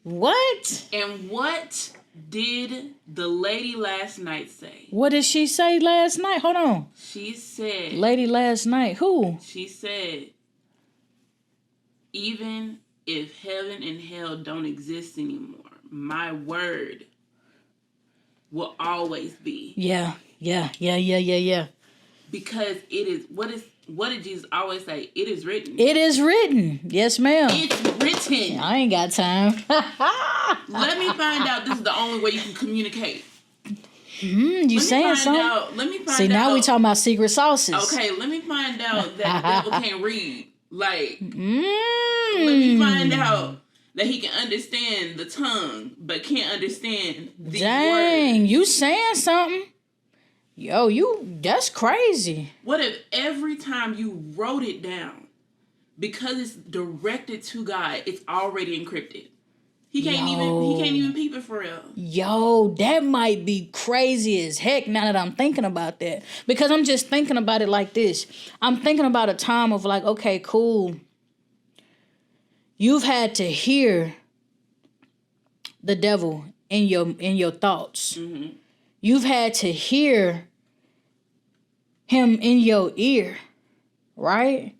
What? And what did the lady last night say? What did she say last night? Hold on. She said... Lady last night. Who? She said, even if heaven and hell don't exist anymore, my word will always be. Yeah. Because it is, what did Jesus always say? It is written. It is written. Yes, ma'am. It's written. I ain't got time. Let me find out this is the only way you can communicate. You saying something? Let me find out. See, now we talking about secret sauces. Okay, let me find out that the devil can't read. Like, let me find out that he can understand the tongue, but can't understand the Dang, words. you saying something? Yo, that's crazy. What if every time you wrote it down, because it's directed to God, it's already encrypted? He can't even peep it for real. Yo, that might be crazy as heck now that I'm thinking about that. Because I'm just thinking about it like this. I'm thinking about a time of like, okay, cool. You've had to hear the devil in your thoughts. Mm-hmm. You've had to hear him in your ear, right?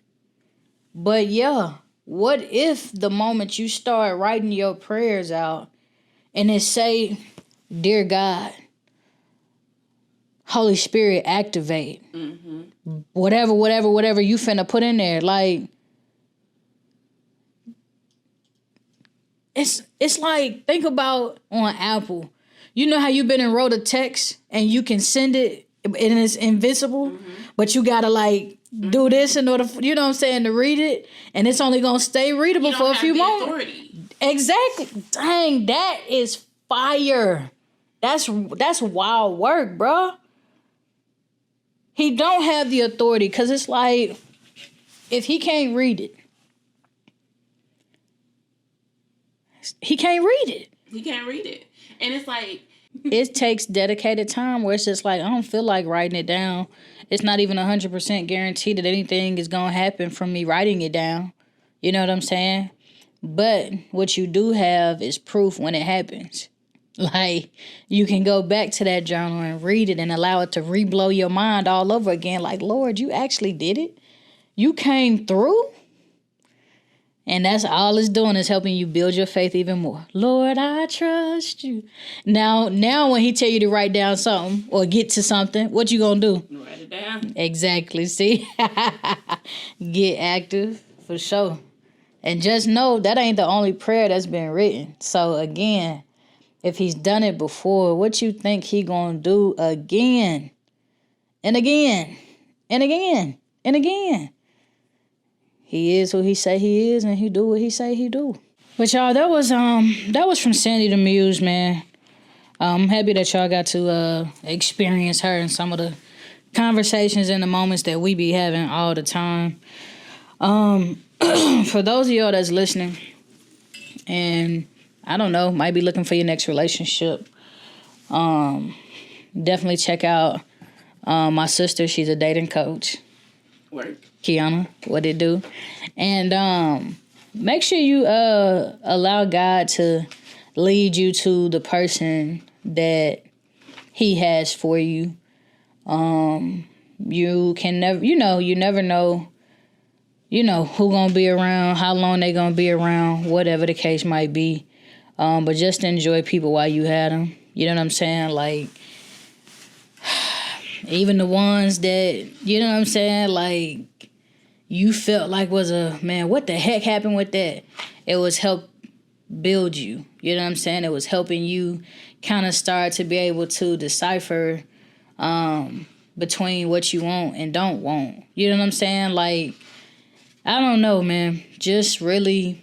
But yeah, what if the moment you start writing your prayers out and it say, "Dear God, Holy Spirit, activate." Mm-hmm. Whatever you finna put in there. Like, it's like, think about on Apple. You know how you been and wrote a text and you can send it and it's invisible, but you gotta like do this in order for, you know what I'm saying, to read it, and it's only gonna stay readable for a few moments. Exactly. Dang, that is fire. That's wild work, bro. He don't have the authority because it's like, if he can't read it, he can't read it. He can't read it. And it's like, it takes dedicated time where it's just like, I don't feel like writing it down. It's not even 100% guaranteed that anything is going to happen from me writing it down. You know what I'm saying? But what you do have is proof when it happens. Like, you can go back to that journal and read it and allow it to re-blow your mind all over again. Like, Lord, you actually did it? You came through? And that's all it's doing, is helping you build your faith even more. Lord, I trust you. Now when he tell you to write down something or get to something, what you gonna do? Write it down. Exactly. See? Get active for sure. And just know that ain't the only prayer that's been written. So again, if he's done it before, what you think he gonna do again and again and again and again? He is who he say he is, and he do what he say he do. But y'all, that was from Sandy the Muse, man. I'm happy that y'all got to experience her and some of the conversations and the moments that we be having all the time. For those of y'all that's listening, and I don't know, might be looking for your next relationship, definitely check out my sister. She's a dating coach. Work. Kiana, what it do? And make sure you allow God to lead you to the person that he has for you. You can never, you never know, who gonna be around, how long they gonna be around, whatever the case might be. But just enjoy people while you had them. You know what I'm saying? Like, even the ones that, you know what I'm saying, like, you felt like was man, what the heck happened with that? It was help build you. You know what I'm saying? It was helping you kind of start to be able to decipher between what you want and don't want. You know what I'm saying? Like, I don't know, man. Just really,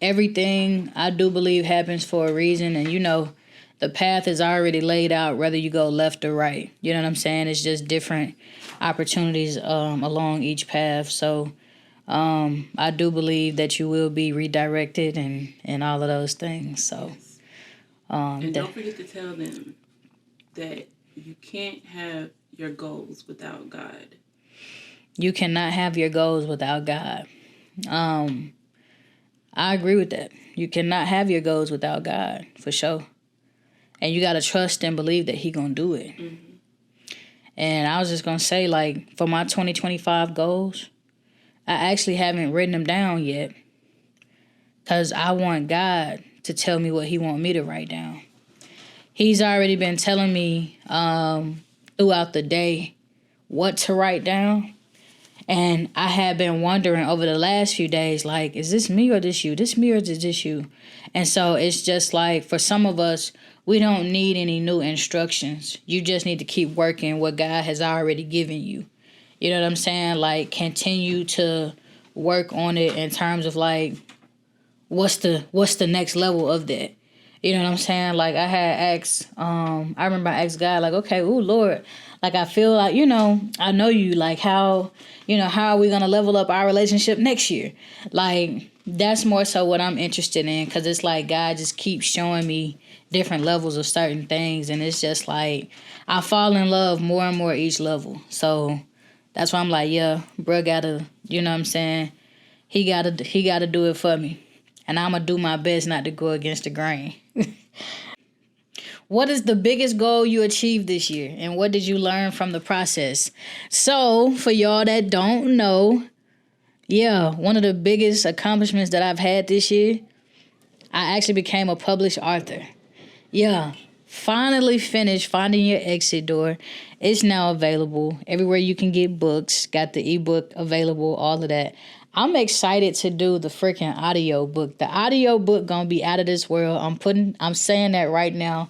everything I do believe happens for a reason. And, the path is already laid out, whether you go left or right. You know what I'm saying? It's just different opportunities along each path. So I do believe that you will be redirected and all of those things. So and don't forget to tell them that you can't have your goals without God. You cannot have your goals without God. I agree with that. You cannot have your goals without God, for sure. And you got to trust and believe that he going to do it. Mm-hmm. And I was just going to say, like, for my 2025 goals, I actually haven't written them down yet. Because I want God to tell me what he want me to write down. He's already been telling me throughout the day what to write down. And I have been wondering over the last few days, like, is this me or this you? This me or is this you? And so it's just like, for some of us, we don't need any new instructions. You just need to keep working what God has already given you. You know what I'm saying? Like, continue to work on it in terms of like, what's the next level of that? You know what I'm saying? Like I had asked, I remember I asked God, like, okay, ooh, Lord, like I feel like, I know you, like how are we gonna level up our relationship next year? Like that's more so what I'm interested in, because it's like God just keeps showing me different levels of certain things, and it's just like I fall in love more and more each level. So that's why I'm like, yeah, bro, gotta, you know what I'm saying? He gotta do it for me. And I'm going to do my best not to go against the grain. What is the biggest goal you achieved this year? And what did you learn from the process? So, for y'all that don't know, one of the biggest accomplishments that I've had this year, I actually became a published author. Finally finished Finding Your Exit Door. It's now available everywhere you can get books. Got the ebook available, all of that. I'm excited to do the freaking audio book. The audio book gonna be out of this world. I'm saying that right now.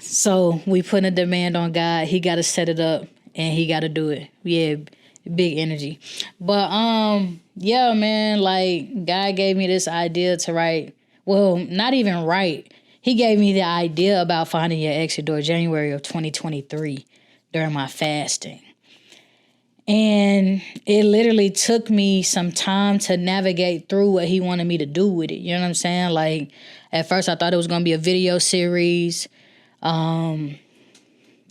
So we putting a demand on God. He gotta set it up and he gotta do it. Yeah, big energy. But man, like God gave me this idea to write. Well, not even write. He gave me the idea about Finding Your Exit Door January of 2023 during my fasting. And it literally took me some time to navigate through what he wanted me to do with it. You know what I'm saying? Like, at first I thought it was going to be a video series. And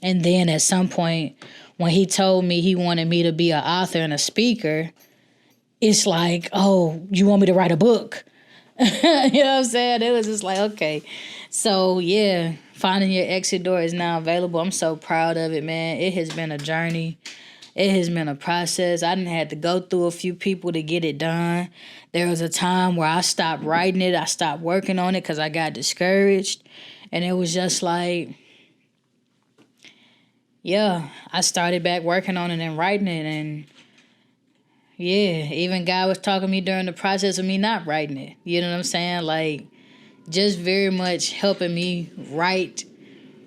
then at some point, when he told me he wanted me to be an author and a speaker, it's like, oh, you want me to write a book? You know what I'm saying? It was just like, okay. So, yeah, Finding Your Exit Door is now available. I'm so proud of it, man. It has been a journey. It has been a process. I done had to go through a few people to get it done. There was a time where I stopped writing it. I stopped working on it because I got discouraged. And it was just like, I started back working on it and writing it. And even God was talking to me during the process of me not writing it. You know what I'm saying? Like, just very much helping me write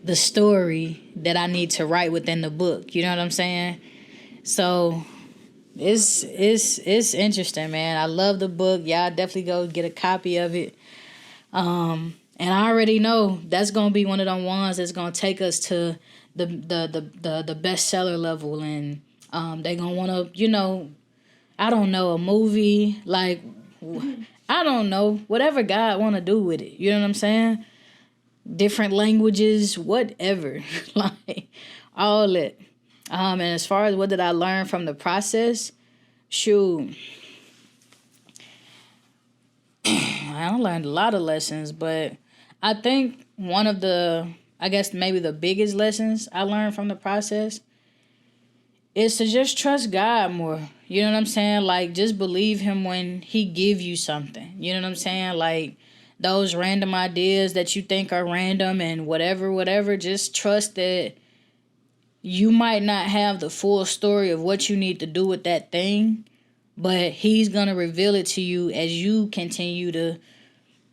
the story that I need to write within the book. You know what I'm saying? So it's interesting, man. I love the book. Y'all definitely go get a copy of it. And I already know that's gonna be one of them ones that's gonna take us to the bestseller level, and they're gonna wanna, I don't know, a movie, like I don't know, whatever God wanna do with it. You know what I'm saying? Different languages, whatever. Like all it. And as far as what did I learn from the process, shoot, I learned a lot of lessons, but I think one of maybe the biggest lessons I learned from the process is to just trust God more. You know what I'm saying? Like, just believe him when he give you something. You know what I'm saying? Like, those random ideas that you think are random and whatever, just trust that you might not have the full story of what you need to do with that thing, but he's going to reveal it to you as you continue to,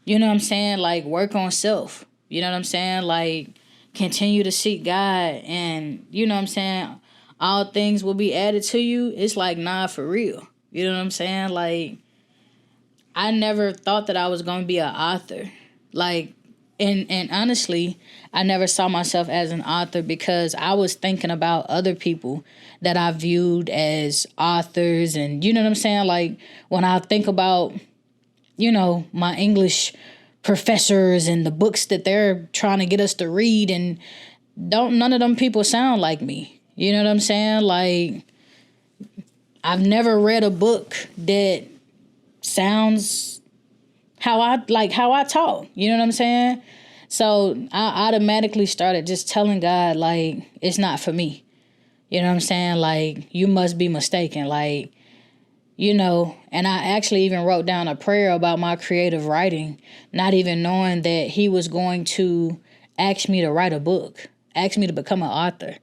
you know what I'm saying, like work on self. You know what I'm saying? Like continue to seek God, and you know what I'm saying, all things will be added to you. It's like, nah, for real. You know what I'm saying? Like I never thought that I was going to be an author. Like, and honestly, I never saw myself as an author because I was thinking about other people that I viewed as authors. And you know what I'm saying? Like when I think about, my English professors and the books that they're trying to get us to read, and none of them people sound like me. You know what I'm saying? Like I've never read a book that sounds how I talk. You know what I'm saying? So I automatically started just telling God, like, it's not for me. You know what I'm saying? Like, you must be mistaken. Like, and I actually even wrote down a prayer about my creative writing, not even knowing that he was going to ask me to write a book, ask me to become an author.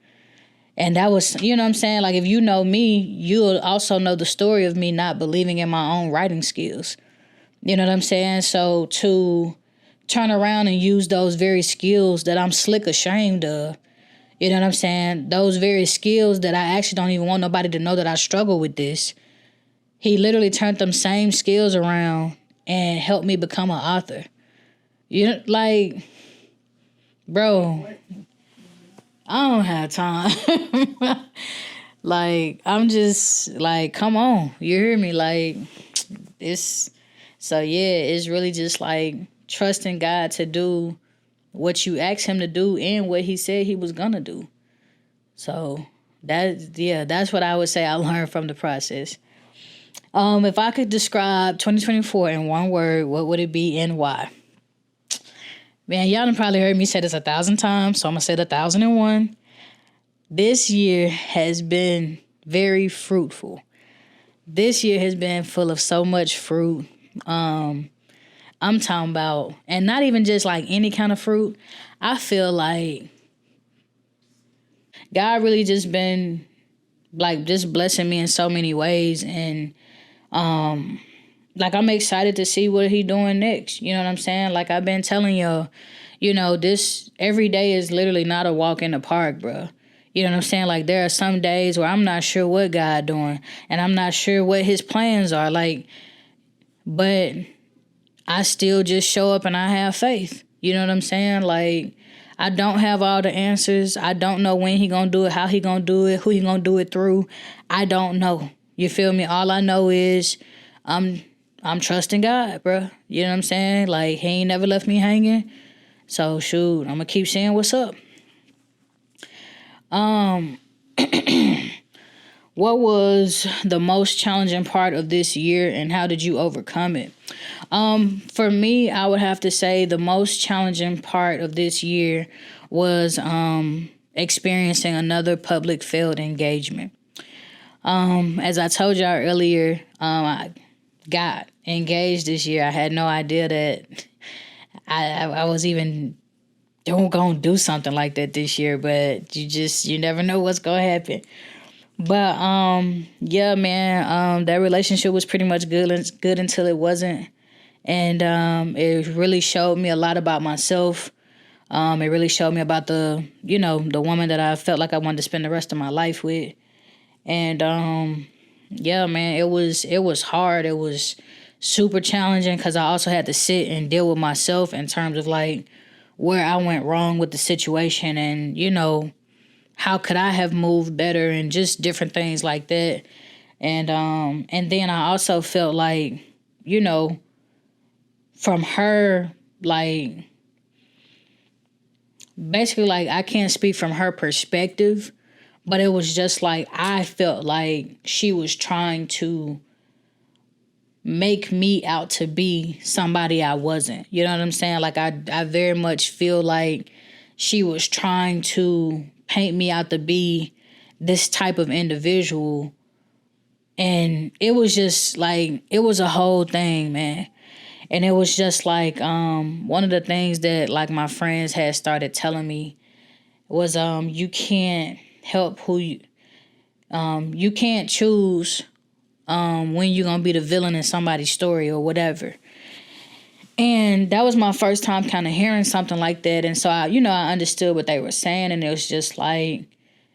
And that was, you know what I'm saying? Like, if you know me, you'll also know the story of me not believing in my own writing skills. You know what I'm saying? So to turn around and use those very skills that I'm slick ashamed of, you know what I'm saying? Those very skills that I actually don't even want nobody to know that I struggle with this. he literally turned them same skills around and helped me become an author. You know, like, bro, I don't have time. Like, I'm just like, come on, you hear me? Like, it's so yeah, it's really just like trusting God to do what you asked him to do and what he said he was gonna do. So that's what I would say I learned from the process. If I could describe 2024 in one word, what would it be and why? Man, y'all done probably heard me say this 1,000 times, so I'm gonna say it 1,001. This year has been very fruitful. This year has been full of so much fruit. I'm talking about, and not even just like any kind of fruit. I feel like God really just been like just blessing me in so many ways, and like I'm excited to see what he doing next. You know what I'm saying? Like I've been telling y'all, this every day is literally not a walk in the park, bro. You know what I'm saying? Like there are some days where I'm not sure what God doing, and I'm not sure what his plans are. Like, but I still just show up and I have faith. You know what I'm saying? Like, I don't have all the answers. I don't know when he gonna do it, how he gonna do it, who he gonna do it through. I don't know. You feel me? All I know is I'm trusting God, bro. You know what I'm saying? Like, he ain't never left me hanging. So, shoot, I'm gonna keep saying what's up. What was the most challenging part of this year and how did you overcome it? For me, I would have to say the most challenging part of this year was experiencing another public failed engagement. As I told y'all earlier, I got engaged this year. I had no idea that I was even gonna do something like that this year, but you never know what's gonna happen. But yeah, man, that relationship was pretty much good until it wasn't. And it really showed me a lot about myself. It really showed me about the woman that I felt like I wanted to spend the rest of my life with. And yeah, man, it was hard. It was super challenging because I also had to sit and deal with myself in terms of like where I went wrong with the situation and, how could I have moved better and just different things like that. And then I also felt like, from her, like, basically, like, I can't speak from her perspective, but it was just like, I felt like she was trying to make me out to be somebody I wasn't. You know what I'm saying? Like, I very much feel like she was trying to paint me out to be this type of individual. And it was just like, it was a whole thing, man. And it was just like, one of the things that like my friends had started telling me was, you can't help who you can't choose, when you're going to be the villain in somebody's story or whatever. And that was my first time kind of hearing something like that. And so, I understood what they were saying. And it was just like,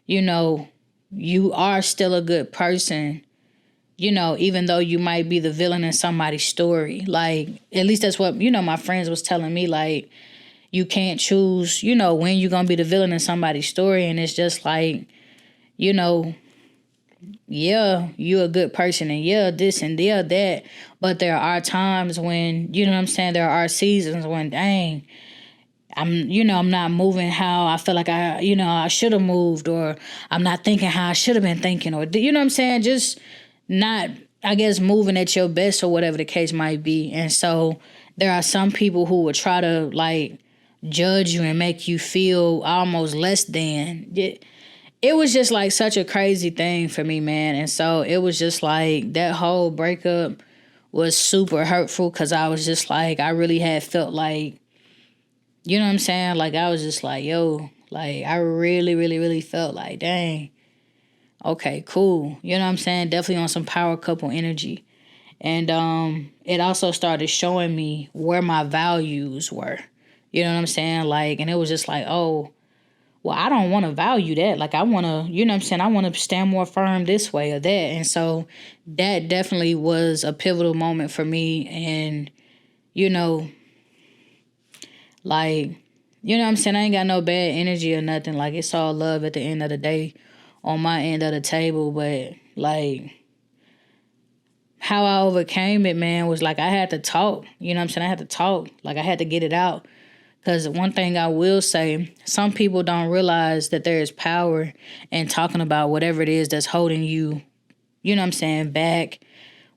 you are still a good person, even though you might be the villain in somebody's story. Like, at least that's what, my friends was telling me. Like, you can't choose, when you're going to be the villain in somebody's story. And it's just like, yeah, you're a good person and yeah, this and yeah, that. But there are times when, there are seasons when, dang, I'm not moving how I feel like I should have moved, or I'm not thinking how I should have been thinking, or, just not, I guess, moving at your best or whatever the case might be. And so there are some people who would try to like judge you and make you feel almost less than. It was just like such a crazy thing for me, man. And so it was just like that whole breakup was super hurtful because I was just like, I really had felt like, you know what I'm saying? Like I was just like, yo, like I really, really, really felt like, dang, okay, cool. You know what I'm saying? Definitely on some power couple energy. And it also started showing me where my values were. You know what I'm saying? Like, and it was just like, oh, well, I don't want to value that. Like, I want to, you know what I'm saying? I want to stand more firm this way or that. And so that definitely was a pivotal moment for me. And, you know, like, you know what I'm saying? I ain't got no bad energy or nothing. Like, it's all love at the end of the day on my end of the table. But, like, how I overcame it, man, was like I had to talk. You know what I'm saying? I had to talk. Like, I had to get it out. Because one thing I will say, some people don't realize that there is power in talking about whatever it is that's holding you, you know what I'm saying, back,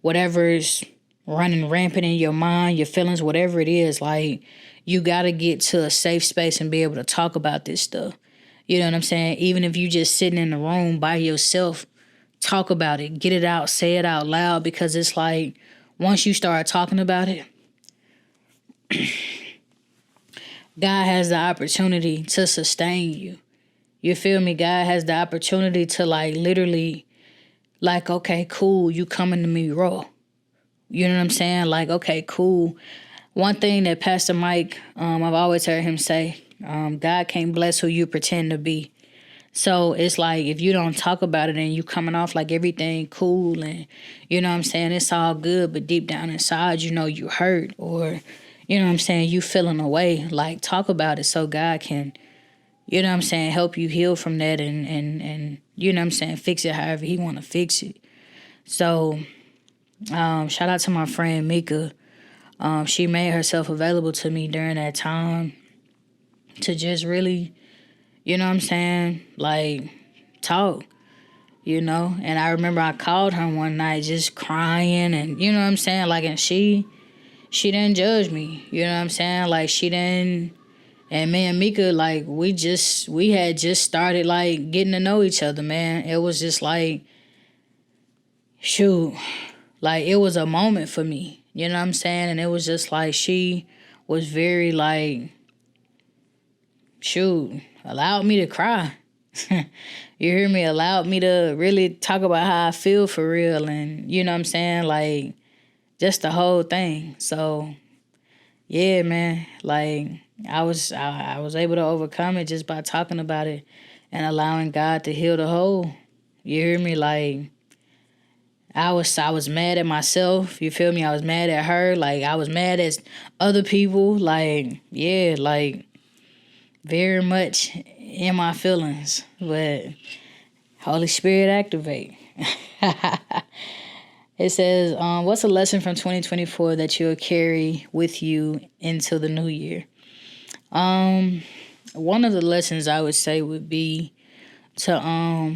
whatever is running rampant in your mind, your feelings, whatever it is. Like, you got to get to a safe space and be able to talk about this stuff. You know what I'm saying? Even if you just sitting in the room by yourself, talk about it, get it out, say it out loud, because it's like once you start talking about it, God has the opportunity to sustain you. You feel me? God has the opportunity to like literally like, okay, cool, you coming to me raw. You know what I'm saying? Like, okay, cool. One thing that Pastor Mike, I've always heard him say, God can't bless who you pretend to be. So it's like if you don't talk about it and you coming off like everything cool and, you know what I'm saying, it's all good, but deep down inside, you know, you hurt or, you know what I'm saying, you feeling away. Like, talk about it so God can, you know what I'm saying, help you heal from that and you know what I'm saying, fix it however he want to fix it. So shout out to my friend Mika. She made herself available to me during that time to just really, you know what I'm saying, like, talk, you know. And I remember I called her one night just crying and, you know what I'm saying, like, and she didn't judge me, you know what I'm saying, like, she didn't. And me and Mika, like, we had just started, like, getting to know each other, man. It was just like, shoot, like, it was a moment for me, you know what I'm saying? And it was just like, she was very, like, shoot, allowed me to cry. You hear me? Allowed me to really talk about how I feel for real. And, you know what I'm saying? Like, just the whole thing. So, yeah, man, like, I was able to overcome it just by talking about it and allowing God to heal the hole. You hear me? Like, I was mad at myself. You feel me? I was mad at her. Like, I was mad at other people. Like, yeah, like, very much in my feelings. But Holy Spirit activate. It says, what's a lesson from 2024 that you'll carry with you into the new year? One of the lessons I would say would be to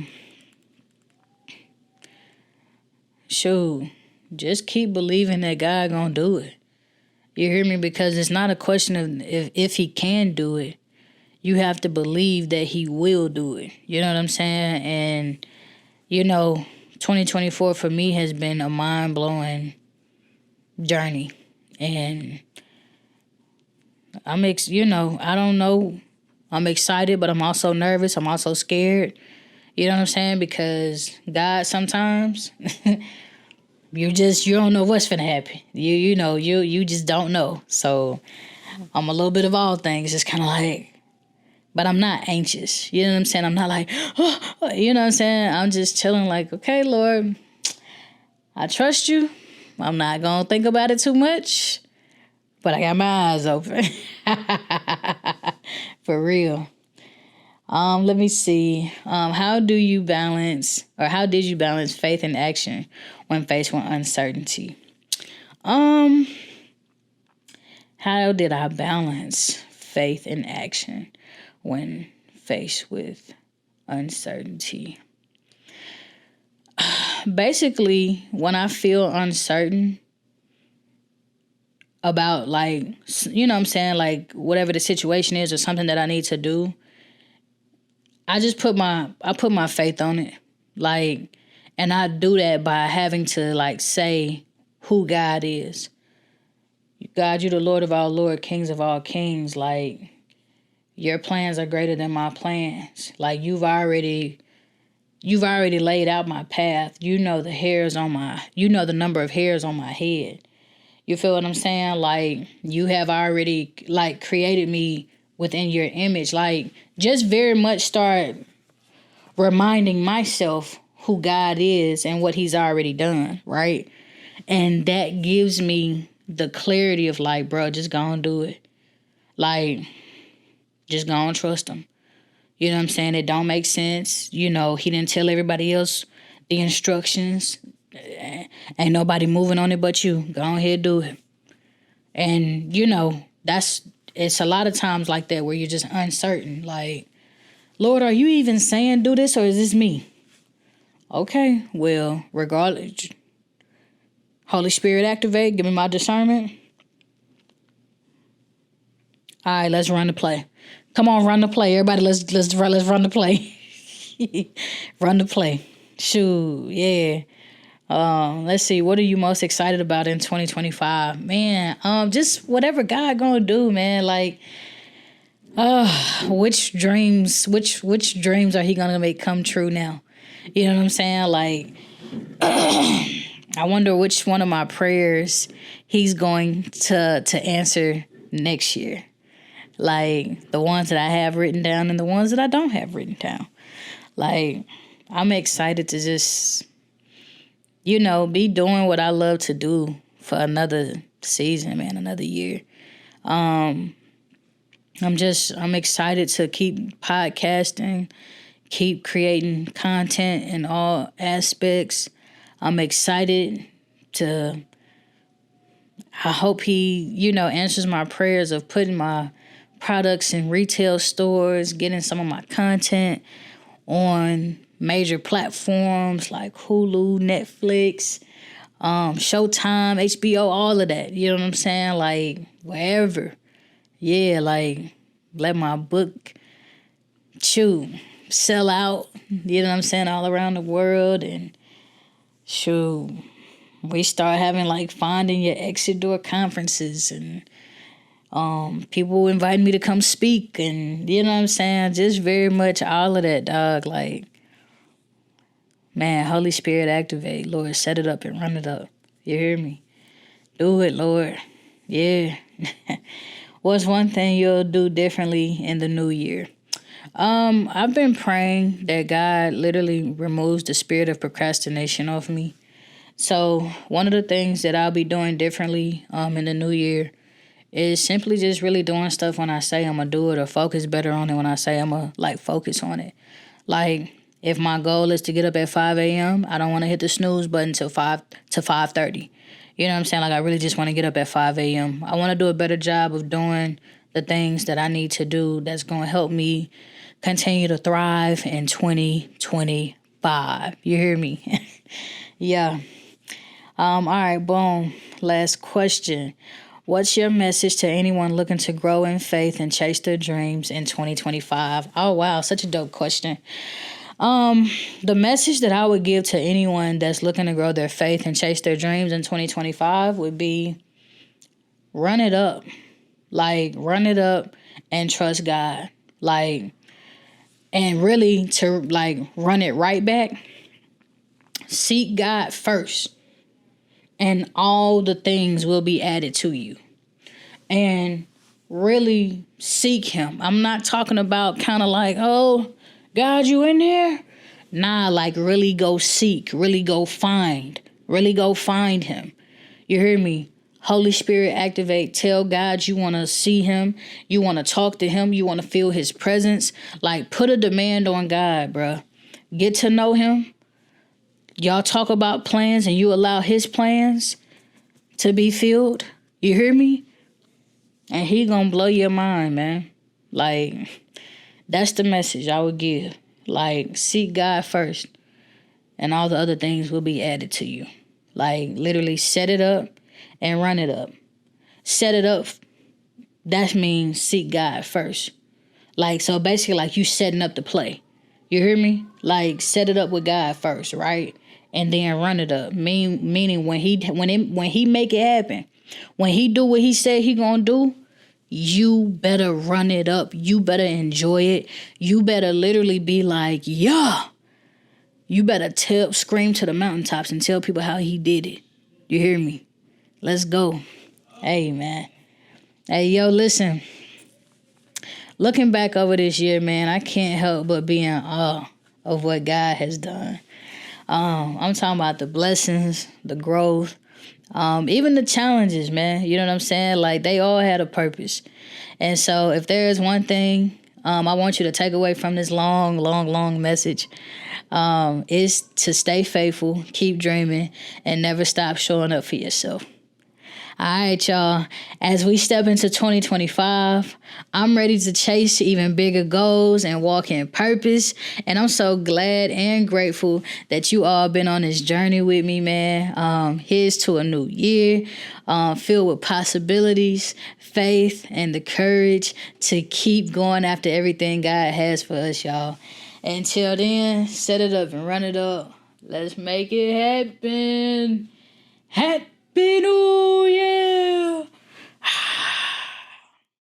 just keep believing that God gonna do it. You hear me? Because it's not a question of if he can do it. You have to believe that he will do it. You know what I'm saying? And, you know, 2024 for me has been a mind-blowing journey. And I don't know. I'm excited, but I'm also nervous. I'm also scared. You know what I'm saying? Because God sometimes... you don't know what's finna happen. You just don't know. So I'm a little bit of all things. It's kind of like, but I'm not anxious. You know what I'm saying? I'm not like, oh, you know what I'm saying? I'm just chilling like, okay, Lord, I trust you. I'm not going to think about it too much, but I got my eyes open. For real. Let me see. How did you balance faith and action when faced with uncertainty? How did I balance faith and action when faced with uncertainty? Basically, when I feel uncertain about, like, you know what I'm saying, like, whatever the situation is or something that I need to do, I put my faith on it. Like, and I do that by having to, like, say who God is. God, you're the Lord of all Lord, kings of all kings. Like, your plans are greater than my plans. Like, you've already laid out my path. You know the number of hairs on my head. You feel what I'm saying? Like, you have already, like, created me within your image. Like, just very much start reminding myself who God is and what he's already done, right? And that gives me the clarity of like, bro, just go and do it. Like, just go and trust him. You know what I'm saying? It don't make sense. You know, he didn't tell everybody else the instructions. Ain't nobody moving on it but you. Go ahead, do it. And, you know, it's a lot of times like that where you're just uncertain. Like, Lord, are you even saying do this or is this me? Okay, well, regardless, Holy Spirit activate, give me my discernment. All right, let's run the play. Come on, run the play. Everybody, let's run the play. Run the play. Shoot, yeah. Let's see. What are you most excited about in 2025, man? Just whatever God gonna do, man. Like, which dreams are he gonna make come true now? You know what I'm saying? Like, I wonder which one of my prayers he's going to answer next year. Like, the ones that I have written down and the ones that I don't have written down. Like, I'm excited to just, you know, be doing what I love to do for another season, man, another year. I'm excited to keep podcasting, keep creating content in all aspects. I'm excited I hope he, you know, answers my prayers of putting my products in retail stores, getting some of my content on major platforms like Hulu, Netflix, Showtime, HBO, all of that. You know what I'm saying? Like, wherever. Yeah, like, let my book sell out. You know what I'm saying? All around the world. And we start having like Finding Your Exit Door conferences and people invite me to come speak, and you know what I'm saying? Just very much all of that, dog. Like, man, Holy Spirit activate. Lord, set it up and run it up. You hear me? Do it, Lord. Yeah. What's one thing you'll do differently in the new year? I've been praying that God literally removes the spirit of procrastination off me. So one of the things that I'll be doing differently in the new year is simply just really doing stuff when I say I'm going to do it, or focus better on it when I say I'm going to, like, focus on it. Like, if my goal is to get up at 5 a.m., I don't want to hit the snooze button till 5:30. You know what I'm saying? Like, I really just want to get up at 5 a.m. I want to do a better job of doing the things that I need to do that's going to help me continue to thrive in 2025. You hear me? Yeah. All right, boom. Last question. What's your message to anyone looking to grow in faith and chase their dreams in 2025? Oh, wow. Such a dope question. The message that I would give to anyone that's looking to grow their faith and chase their dreams in 2025 would be run it up. Like, run it up and trust God. Like, and really to, like, run it right back. Seek God first, and all the things will be added to you. And really seek him. I'm not talking about kind of like, oh, God, you in there? Nah, like, really go seek, really go find him. You hear me? Holy Spirit activate. Tell God you want to see him. You want to talk to him. You want to feel his presence. Like, put a demand on God, bruh. Get to know him. Y'all talk about plans and you allow his plans to be filled. You hear me? And he gonna blow your mind, man. Like, that's the message I would give. Like, seek God first, and all the other things will be added to you. Like, literally set it up and run it up. Set it up, that means seek God first. Like, so basically, like, you setting up the play. You hear me? Like, set it up with God first, right? And then run it up. Meaning when he make it happen, when he do what he said he gonna do, you better run it up. You better enjoy it. You better literally be like, yeah. You better scream to the mountaintops and tell people how he did it. You hear me? Let's go. Hey, man. Hey, yo, listen. looking back over this year, man, I can't help but be in awe of what God has done. I'm talking about the blessings, the growth, even the challenges, man. You know what I'm saying? Like, they all had a purpose. And so if there is one thing I want you to take away from this long, long, long message, is to stay faithful, keep dreaming, and never stop showing up for yourself. All right, y'all. As we step into 2025, I'm ready to chase even bigger goals and walk in purpose. And I'm so glad and grateful that you all been on this journey with me, man. Here's to a new year filled with possibilities, faith, and the courage to keep going after everything God has for us, y'all. Until then, set it up and run it up. Let's make it happen. Happy New Year!